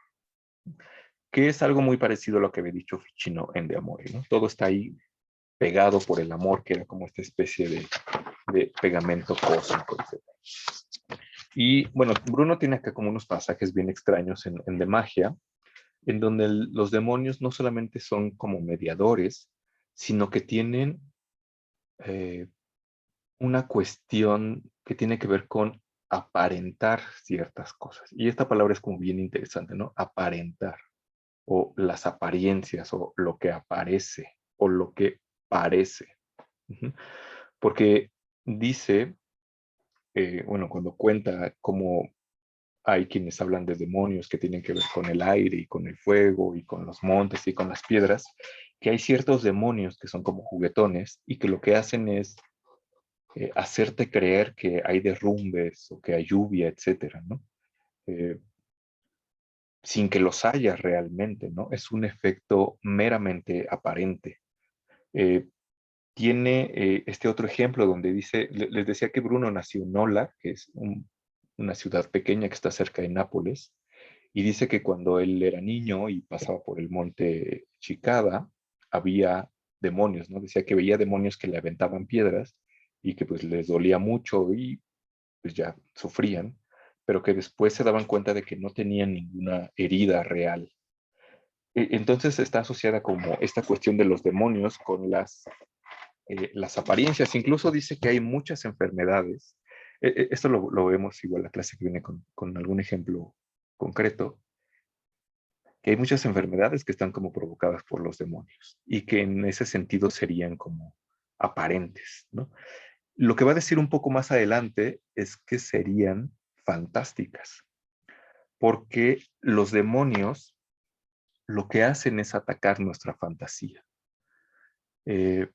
que es algo muy parecido a lo que había dicho Ficino en De Amore, ¿no? Todo está ahí pegado por el amor, que era como esta especie de pegamento cósmico, etc. Y bueno, Bruno tiene acá como unos pasajes bien extraños en De Magia, en donde los demonios no solamente son como mediadores, sino que tienen eh, una cuestión que tiene que ver con aparentar ciertas cosas. Y esta palabra es como bien interesante, ¿no? Aparentar, o las apariencias, o lo que aparece, o lo que parece. Ujú. Porque dice, bueno, cuando cuenta cómo hay quienes hablan de demonios que tienen que ver con el aire y con el fuego y con los montes y con las piedras, que hay ciertos demonios que son como juguetones y que lo que hacen es hacerte creer que hay derrumbes o que hay lluvia, etcétera, ¿no? Eh, sin que los haya realmente, ¿no? Es un efecto meramente aparente. Eh, tiene este otro ejemplo donde dice, les decía que Bruno nació en Nola, que es una ciudad pequeña que está cerca de Nápoles, y dice que cuando él era niño y pasaba por el monte Chicada, había demonios, ¿no? Decía que veía demonios que le aventaban piedras y que pues les dolía mucho y pues ya sufrían, pero que después se daban cuenta de que no tenían ninguna herida real. Entonces está asociada como esta cuestión de los demonios con las apariencias. Incluso dice que hay muchas enfermedades. Esto lo vemos igual la clase que viene con algún ejemplo concreto, que hay muchas enfermedades que están como provocadas por los demonios y que en ese sentido serían como aparentes, ¿no? Lo que va a decir un poco más adelante es que serían fantásticas, porque los demonios lo que hacen es atacar nuestra fantasía. Eh,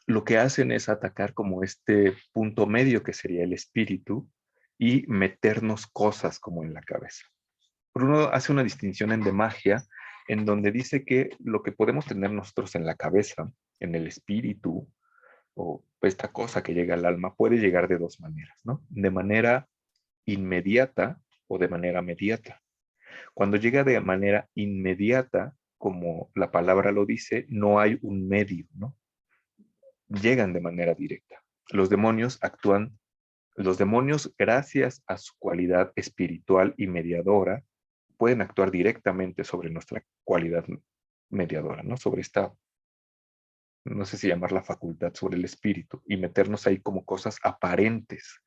lo que hacen es atacar como este punto medio que sería el espíritu y meternos cosas como en la cabeza. Bruno hace una distinción en De Magia, en donde dice que lo que podemos tener nosotros en la cabeza, en el espíritu, o esta cosa que llega al alma, puede llegar de dos maneras, ¿no? De manera inmediata o de manera mediata. Cuando llega de manera inmediata, como la palabra lo dice, no hay un medio, ¿no? Llegan de manera directa. Los demonios actúan, los demonios, gracias a su cualidad espiritual y mediadora, pueden actuar directamente sobre nuestra cualidad mediadora, ¿no? Sobre esta, no sé si llamarla facultad, sobre el espíritu y meternos ahí como cosas aparentes.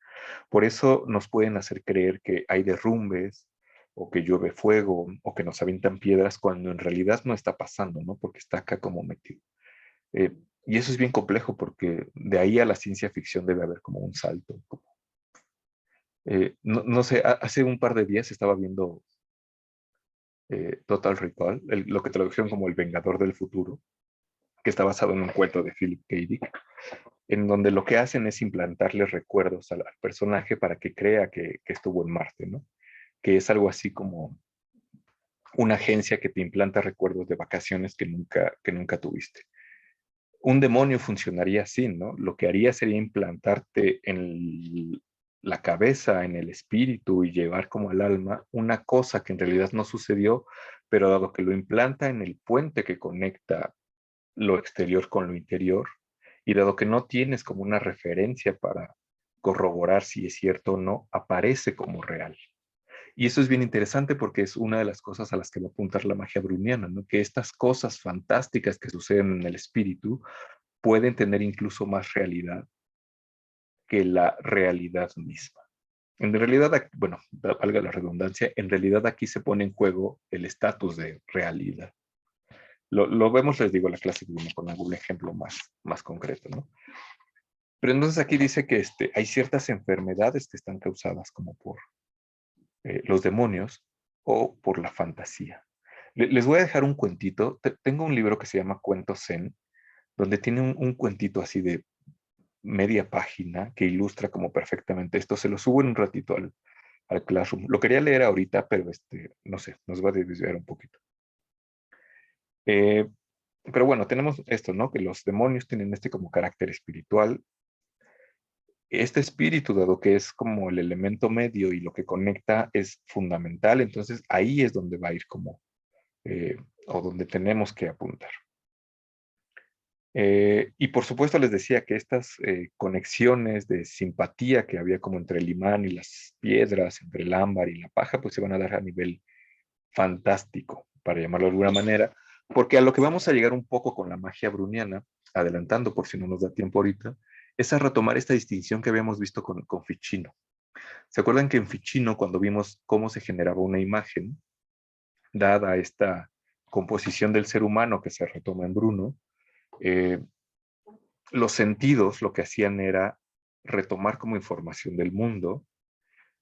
Por eso nos pueden hacer creer que hay derrumbes o que llueve fuego o que nos avientan piedras cuando en realidad no está pasando, ¿no? Porque está acá como metido. Eh, y eso es bien complejo porque de ahí a la ciencia ficción debe haber como un salto. No sé, hace un par de días estaba viendo Total Recall, lo que tradujeron como El Vengador del Futuro, que está basado en un cuento de Philip K. Dick, en donde lo que hacen es implantarle recuerdos al personaje para que crea que estuvo en Marte, ¿no? Que es algo así como una agencia que te implanta recuerdos de vacaciones que nunca tuviste. Un demonio funcionaría así, ¿no? Lo que haría sería implantarte en la cabeza, en el espíritu y llevar como al alma una cosa que en realidad no sucedió, pero dado que lo implanta en el puente que conecta lo exterior con lo interior, y dado que no tienes como una referencia para corroborar si es cierto o no, aparece como real. Y eso es bien interesante porque es una de las cosas a las que va a apuntar la magia bruniana, ¿no? Que estas cosas fantásticas que suceden en el espíritu pueden tener incluso más realidad que la realidad misma. En realidad, bueno, valga la redundancia, en realidad aquí se pone en juego el estatus de realidad. Lo vemos, les digo, la clase 1 con algún ejemplo más concreto, ¿no? Pero entonces aquí dice que hay ciertas enfermedades que están causadas como por los demonios o por la fantasía. Les voy a dejar un cuentito. Tengo un libro que se llama Cuentos Zen, donde tiene un cuentito así de media página que ilustra como perfectamente esto. Se lo subo en un ratito al Classroom. Lo quería leer ahorita, pero no sé, nos va a desviar un poquito. Pero bueno, tenemos esto, ¿no? Que los demonios tienen como carácter espiritual. Este espíritu, dado que es como el elemento medio y lo que conecta, es fundamental. Entonces ahí es donde va a ir como, o donde tenemos que apuntar. Y por supuesto les decía que estas conexiones de simpatía que había como entre el imán y las piedras, entre el ámbar y la paja, pues se van a dar a nivel fantástico, para llamarlo de alguna manera, porque a lo que vamos a llegar un poco con la magia bruniana, adelantando por si no nos da tiempo ahorita, es a retomar esta distinción que habíamos visto con Ficino. ¿Se acuerdan que en Ficino, cuando vimos cómo se generaba una imagen, dada esta composición del ser humano que se retoma en Bruno, los sentidos lo que hacían era retomar como información del mundo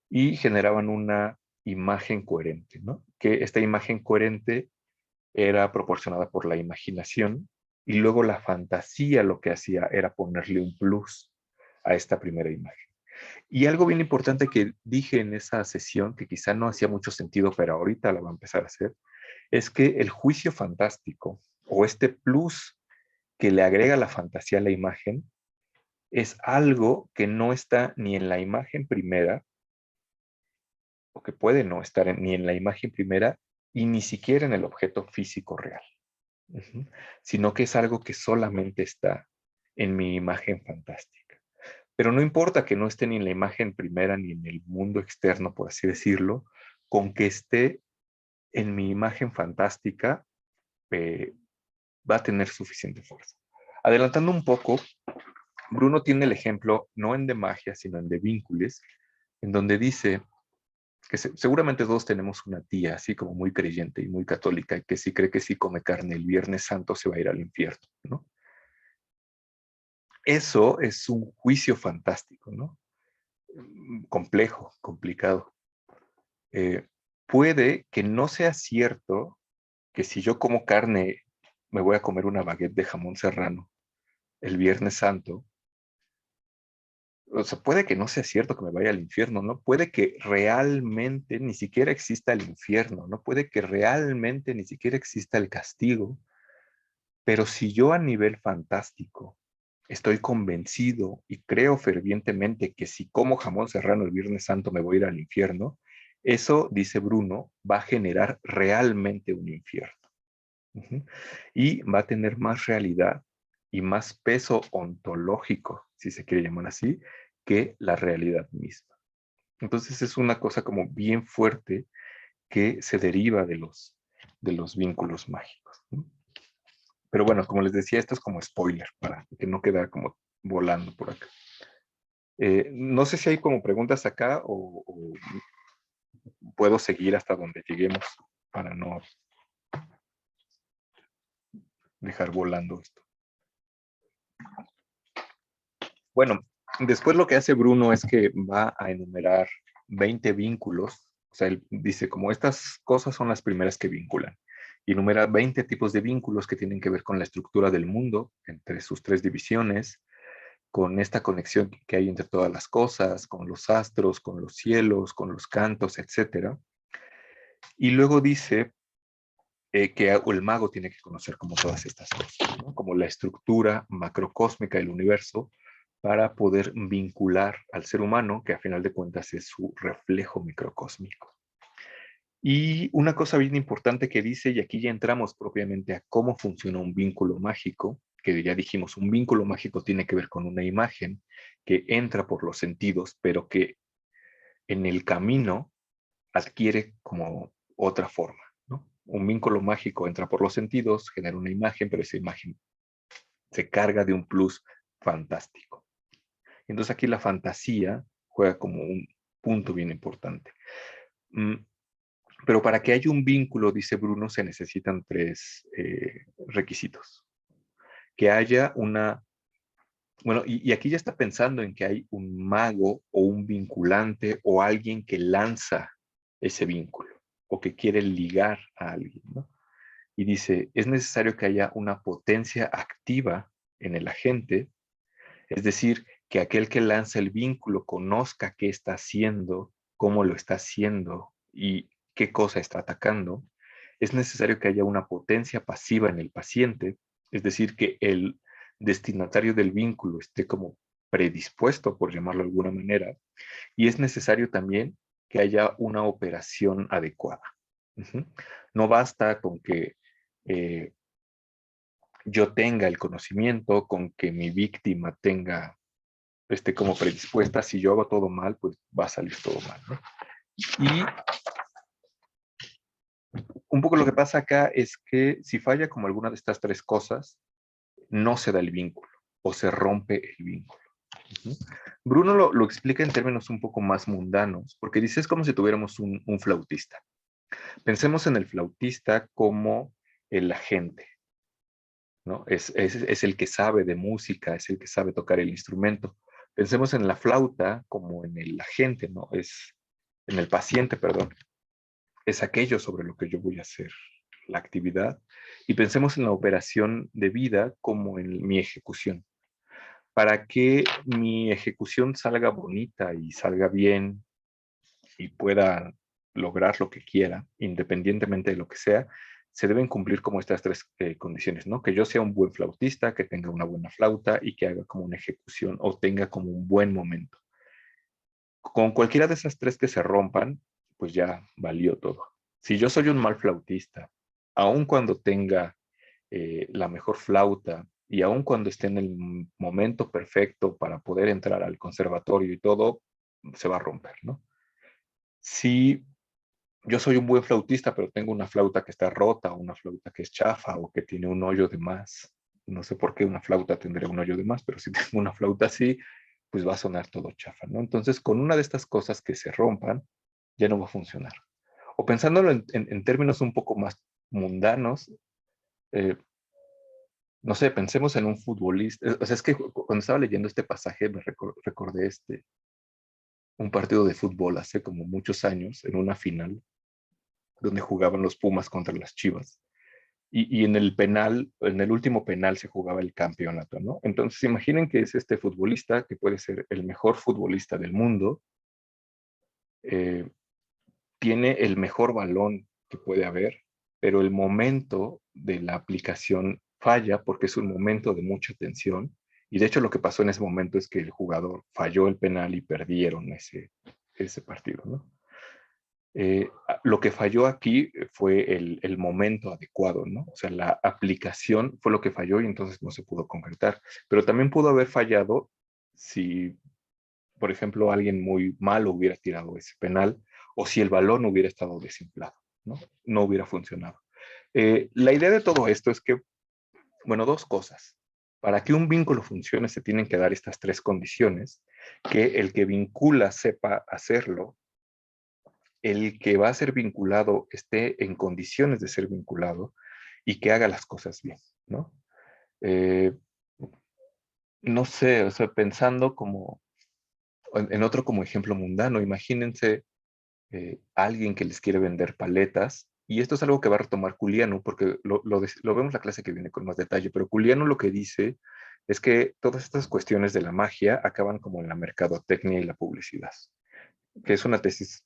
y generaban una imagen coherente, ¿no? Que esta imagen coherente era proporcionada por la imaginación y luego la fantasía lo que hacía era ponerle un plus a esta primera imagen. Y algo bien importante que dije en esa sesión, que quizá no hacía mucho sentido, pero ahorita la va a empezar a hacer, es que el juicio fantástico o este plus que le agrega la fantasía a la imagen es algo que no está ni en la imagen primera, o que puede no estar ni en la imagen primera, y ni siquiera en el objeto físico real. Sino que es algo que solamente está en mi imagen fantástica. Pero no importa que no esté ni en la imagen primera ni en el mundo externo, por así decirlo, con que esté en mi imagen fantástica, va a tener suficiente fuerza. Adelantando un poco, Bruno tiene el ejemplo no en de magia, sino en de vínculos, en donde dice que seguramente todos tenemos una tía así como muy creyente y muy católica, y que si cree que si come carne el Viernes Santo se va a ir al infierno, ¿no? Eso es un juicio fantástico, ¿no? Complejo, complicado. Puede que no sea cierto que si yo como carne me voy a comer una baguette de jamón serrano el Viernes Santo. O sea, puede que no sea cierto que me vaya al infierno, ¿no? Puede que realmente ni siquiera exista el infierno, ¿no? Puede que realmente ni siquiera exista el castigo, pero si yo a nivel fantástico estoy convencido y creo fervientemente que si como jamón serrano el Viernes Santo me voy a ir al infierno, eso, dice Bruno, va a generar realmente un infierno. Y va a tener más realidad y más peso ontológico, si se quiere llamar así, que la realidad misma. Entonces es una cosa como bien fuerte que se deriva de los vínculos mágicos, ¿no? Pero bueno, como les decía, esto es como spoiler, para que no quede como volando por acá. No sé si hay como preguntas acá o puedo seguir hasta donde lleguemos para no dejar volando esto. Bueno, después lo que hace Bruno es que va a enumerar 20 vínculos. O sea, él dice como estas cosas son las primeras que vinculan. Y enumera 20 tipos de vínculos que tienen que ver con la estructura del mundo, entre sus 3 divisiones, con esta conexión que hay entre todas las cosas, con los astros, con los cielos, con los cantos, etc. Y luego dice que el mago tiene que conocer como todas estas cosas, ¿no? Como la estructura macrocósmica del universo, para poder vincular al ser humano, que a final de cuentas es su reflejo microcósmico. Y una cosa bien importante que dice, y aquí ya entramos propiamente a cómo funciona un vínculo mágico, que ya dijimos, un vínculo mágico tiene que ver con una imagen que entra por los sentidos, pero que en el camino adquiere como otra forma, ¿no? Un vínculo mágico entra por los sentidos, genera una imagen, pero esa imagen se carga de un plus fantástico. Entonces aquí la fantasía juega como punto bien importante. Pero para que haya un vínculo, dice Bruno, se necesitan tres requisitos. Que haya una... Bueno, y aquí ya está pensando en que hay un mago o un vinculante o alguien que lanza ese vínculo o que quiere ligar a alguien, ¿no? Y dice, es necesario que haya una potencia activa en el agente, es decir, que aquel que lanza el vínculo conozca qué está haciendo, cómo lo está haciendo y qué cosa está atacando. Es necesario que haya una potencia pasiva en el paciente, es decir, que el destinatario del vínculo esté como predispuesto, por llamarlo de alguna manera, y es necesario también que haya una operación adecuada. No basta con que yo tenga el conocimiento, con que mi víctima esté como predispuesta. Si yo hago todo mal, pues va a salir todo mal, ¿no? Y un poco lo que pasa acá es que si falla como alguna de estas tres cosas, no se da el vínculo o se rompe el vínculo. Bruno lo explica en términos un poco más mundanos, porque dice es como si tuviéramos un flautista. Pensemos en el flautista como el agente, ¿no? Es el que sabe de música, es el que sabe tocar el instrumento. Pensemos en la flauta como en el agente, ¿no? En el paciente, perdón. Es aquello sobre lo que yo voy a hacer la actividad. Y pensemos en la operación de vida como en mi ejecución. Para que mi ejecución salga bonita y salga bien y pueda lograr lo que quiera, independientemente de lo que sea, se deben cumplir como estas tres condiciones, ¿no? Que yo sea un buen flautista, que tenga una buena flauta y que haga como una ejecución o tenga como un buen momento. Con cualquiera de esas tres que se rompan, pues ya valió todo. Si yo soy un mal flautista, aun cuando tenga la mejor flauta y aun cuando esté en el momento perfecto para poder entrar al conservatorio y todo, se va a romper, ¿no? Si yo soy un buen flautista, pero tengo una flauta que está rota, o una flauta que es chafa, o que tiene un hoyo de más. No sé por qué una flauta tendría un hoyo de más, pero si tengo una flauta así, pues va a sonar todo chafa, ¿no? Entonces, con una de estas cosas que se rompan, ya no va a funcionar. O pensándolo en términos un poco más mundanos, eh, no sé, pensemos en un futbolista. O sea, es que cuando estaba leyendo este pasaje me recordé un partido de fútbol hace como muchos años, en una final, donde jugaban los Pumas contra las Chivas. Y en el penal, en el último penal se jugaba el campeonato, ¿no? Entonces imaginen que es este futbolista, que puede ser el mejor futbolista del mundo, eh, tiene el mejor balón que puede haber, pero el momento de la aplicación falla porque es un momento de mucha tensión. Y de hecho lo que pasó en ese momento es que el jugador falló el penal y perdieron ese partido, ¿no? Lo que falló aquí fue el momento adecuado, ¿no? O sea, la aplicación fue lo que falló y entonces no se pudo concretar. Pero también pudo haber fallado si, por ejemplo, alguien muy malo hubiera tirado ese penal o si el balón hubiera estado desinflado, ¿no? No hubiera funcionado. La idea de todo esto es que, bueno, dos cosas. Para que un vínculo funcione se tienen que dar estas tres condiciones, que el que vincula sepa hacerlo, el que va a ser vinculado esté en condiciones de ser vinculado y que haga las cosas bien, ¿no? Eh, no sé, o sea, pensando como en otro como ejemplo mundano, imagínense alguien que les quiere vender paletas, y esto es algo que va a retomar Culianu, porque lo vemos la clase que viene con más detalle, pero Culianu lo que dice es que todas estas cuestiones de la magia acaban como en la mercadotecnia y la publicidad, que es una tesis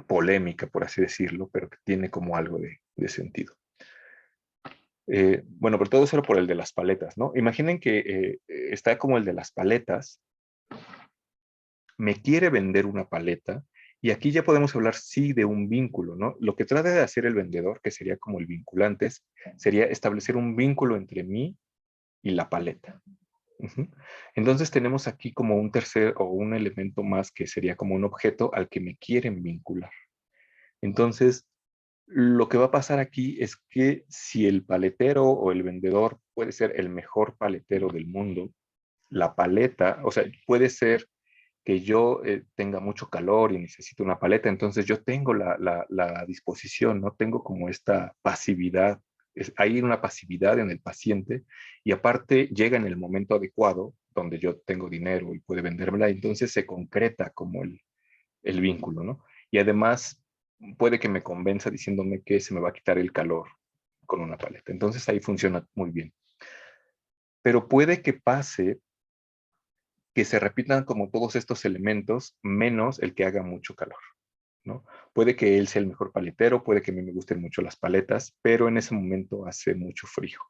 polémica, por así decirlo, pero que tiene como algo de sentido. Bueno, pero todo eso era por el de las paletas, ¿no? Imaginen que está como el de las paletas, me quiere vender una paleta, y aquí ya podemos hablar, sí, de un vínculo, ¿no? Lo que trata de hacer el vendedor, que sería como el vinculante, sería establecer un vínculo entre mí y la paleta. Entonces tenemos aquí como un tercer o un elemento más que sería como un objeto al que me quieren vincular. Entonces, lo que va a pasar aquí es que si el paletero o el vendedor puede ser el mejor paletero del mundo, la paleta, o sea, puede ser que yo tenga mucho calor y necesito una paleta, entonces yo tengo la disposición, ¿no? Tengo como esta pasividad, hay una pasividad en el paciente y aparte llega en el momento adecuado donde yo tengo dinero y puede vendérmela, entonces se concreta como el vínculo, ¿no? Y además puede que me convenza diciéndome que se me va a quitar el calor con una paleta. Entonces ahí funciona muy bien. Pero puede que pase que se repitan como todos estos elementos, menos el que haga mucho calor, ¿no? Puede que él sea el mejor paletero, puede que a mí me gusten mucho las paletas, pero en ese momento hace mucho frío.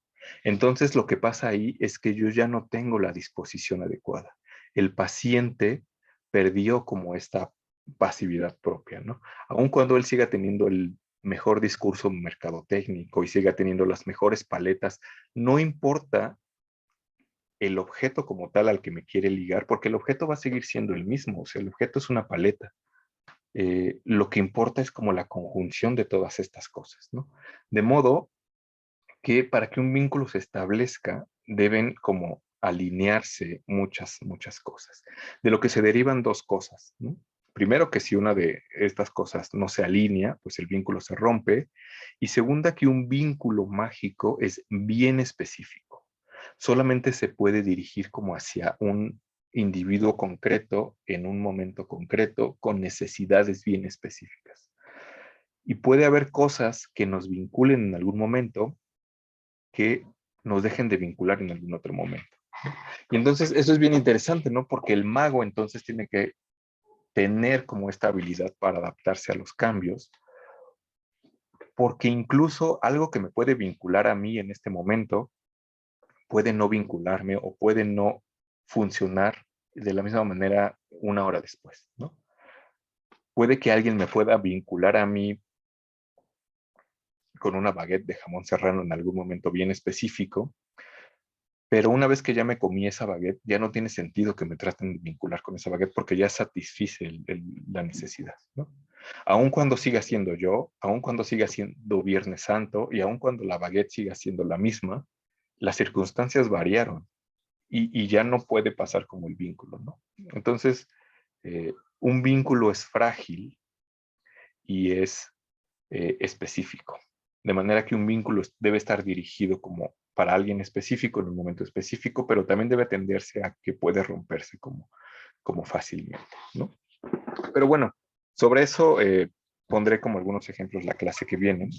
Entonces lo que pasa ahí es que yo ya no tengo la disposición adecuada. El paciente perdió como esta pasividad propia, ¿no? Aun cuando él siga teniendo el mejor discurso mercadotécnico y siga teniendo las mejores paletas, no importa el objeto como tal al que me quiere ligar, porque el objeto va a seguir siendo el mismo, o sea, el objeto es una paleta. Lo que importa es como la conjunción de todas estas cosas, ¿no? De modo que para que un vínculo se establezca, deben como alinearse muchas cosas, de lo que se derivan dos cosas, ¿no? Primero, que si una de estas cosas no se alinea, pues el vínculo se rompe. Y segunda, que un vínculo mágico es bien específico. Solamente se puede dirigir como hacia un individuo concreto, en un momento concreto, con necesidades bien específicas. Y puede haber cosas que nos vinculen en algún momento que nos dejen de vincular en algún otro momento. Y entonces eso es bien interesante, ¿no? Porque el mago entonces tiene que tener como esta habilidad para adaptarse a los cambios, porque incluso algo que me puede vincular a mí en este momento puede no vincularme o puede no funcionar de la misma manera una hora después, ¿no? Puede que alguien me pueda vincular a mí con una baguette de jamón serrano en algún momento bien específico, pero una vez que ya me comí esa baguette, ya no tiene sentido que me traten de vincular con esa baguette porque ya satisfice la necesidad, ¿no? Aun cuando siga siendo yo, aun cuando siga siendo Viernes Santo y aun cuando la baguette siga siendo la misma, las circunstancias variaron y ya no puede pasar como el vínculo, ¿no? Entonces, un vínculo es frágil y es específico. De manera que un vínculo debe estar dirigido como para alguien específico en un momento específico, pero también debe atenderse a que puede romperse como fácilmente, ¿no? Pero bueno, sobre eso pondré como algunos ejemplos la clase que viene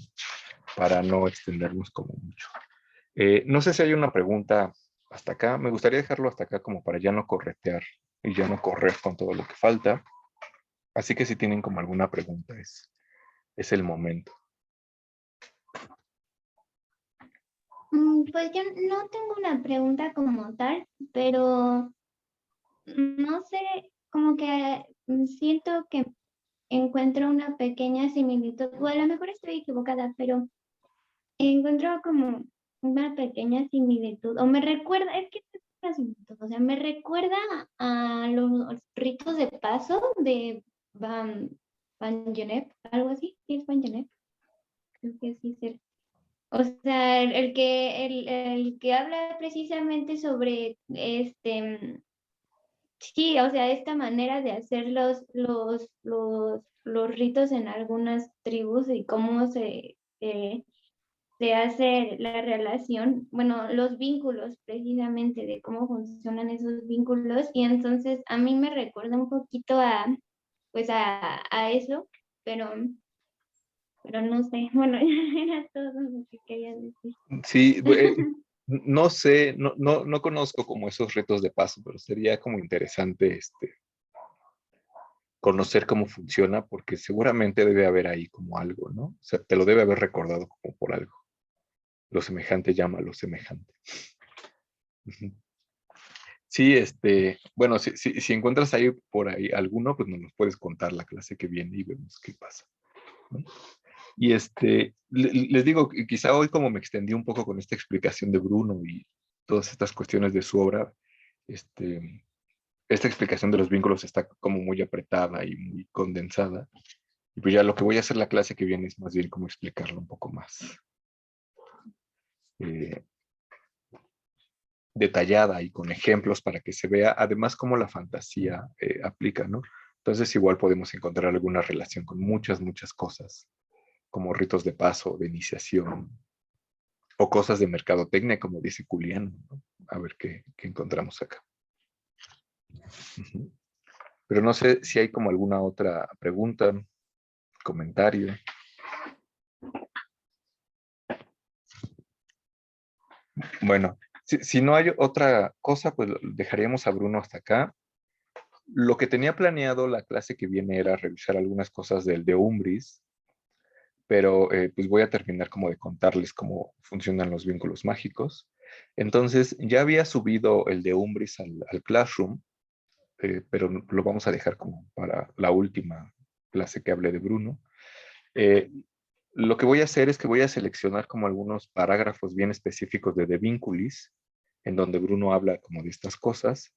para no extendernos como mucho. No sé si hay una pregunta hasta acá. Me gustaría dejarlo hasta acá como para ya no corretear y ya no correr con todo lo que falta. Así que si tienen como alguna pregunta, es el momento. Pues yo no tengo una pregunta como tal, pero no sé, como que siento que encuentro una pequeña similitud, o a lo mejor estoy equivocada, pero encuentro como una pequeña similitud, o me recuerda, es que no es una similitud, o sea, me recuerda a los ritos de paso de Van Genep, algo así, ¿sí es Van Genep? Creo que sí es o sea, el que habla precisamente sobre sí, o sea, esta manera de hacer los ritos en algunas tribus y cómo se hace la relación, bueno, los vínculos precisamente de cómo funcionan esos vínculos. Y entonces a mí me recuerda un poquito pues a eso, pero, pero no sé, bueno, era todo lo que quería decir. Sí, no sé, no conozco como esos retos de paso, pero sería como interesante conocer cómo funciona, porque seguramente debe haber ahí como algo, ¿no? O sea, te lo debe haber recordado como por algo. Lo semejante llama a lo semejante. Ujú. Sí, bueno, si encuentras ahí por ahí alguno, pues nos puedes contar la clase que viene y vemos qué pasa, ¿no? Y les digo, quizá hoy como me extendí un poco con esta explicación de Bruno y todas estas cuestiones de su obra, esta explicación de los vínculos está como muy apretada y muy condensada. Y pues ya lo que voy a hacer la clase que viene es más bien como explicarlo un poco más. Eh, detallada y con ejemplos para que se vea además cómo la fantasía aplica, ¿no? Entonces igual podemos encontrar alguna relación con muchas, muchas cosas, como ritos de paso, de iniciación, o cosas de mercadotecnia, como dice Julián, ¿no? A ver qué encontramos acá. Ujú. Pero no sé si hay como alguna otra pregunta, comentario. Bueno, si no hay otra cosa, pues dejaríamos a Bruno hasta acá. Lo que tenía planeado la clase que viene era revisar algunas cosas del de Umbris, pero pues voy a terminar como de contarles cómo funcionan los vínculos mágicos. Entonces, ya había subido el de Umbris al Classroom, pero lo vamos a dejar como para la última clase que hablé de Bruno. Eh, lo que voy a hacer es que voy a seleccionar como algunos parágrafos bien específicos de Vinculis, en donde Bruno habla como de estas cosas,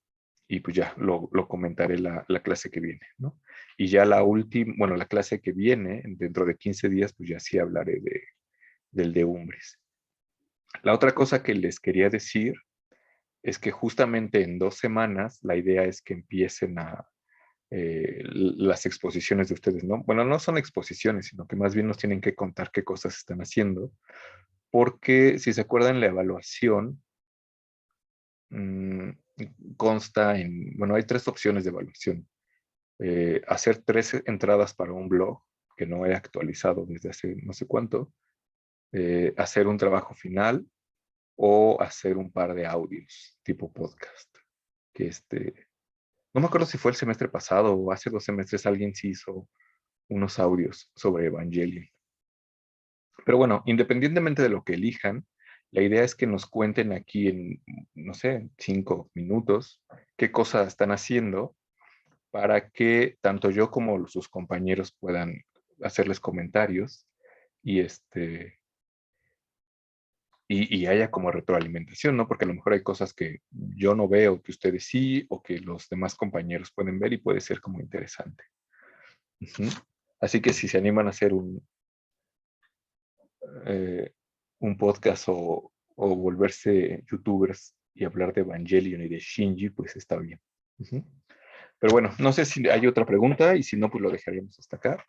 y pues ya lo comentaré la clase que viene, ¿no? Y ya la última, bueno, la clase que viene, dentro de 15 días, pues ya sí hablaré del de Umbris. La otra cosa que les quería decir es que justamente en 2 semanas la idea es que empiecen las exposiciones de ustedes, ¿no? Bueno, no son exposiciones, sino que más bien nos tienen que contar qué cosas están haciendo, porque si se acuerdan, la evaluación consta en, bueno, hay 3 opciones de evaluación. Hacer 3 entradas para un blog que no he actualizado desde hace no sé cuánto, hacer un trabajo final o hacer un par de audios tipo podcast, que no me acuerdo si fue el semestre pasado o hace 2 semestres alguien sí hizo unos audios sobre Evangelion. Pero bueno, independientemente de lo que elijan, la idea es que nos cuenten aquí en, no sé, 5 minutos qué cosas están haciendo para que tanto yo como sus compañeros puedan hacerles comentarios y y haya como retroalimentación, ¿no? Porque a lo mejor hay cosas que yo no veo, que ustedes sí, o que los demás compañeros pueden ver y puede ser como interesante. Ujú. Así que si se animan a hacer eh, un podcast o volverse youtubers y hablar de Evangelion y de Shinji, pues está bien. Ujú. Pero bueno, no sé si hay otra pregunta y si no, pues lo dejaríamos hasta acá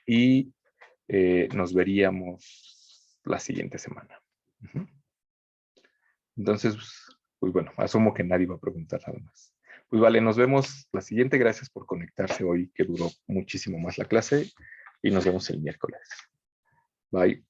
y nos veríamos la siguiente semana. Ujú. Entonces, pues bueno, asumo que nadie va a preguntar nada más. Pues vale, nos vemos la siguiente. Gracias por conectarse hoy, que duró muchísimo más la clase, y nos vemos el miércoles. Bye.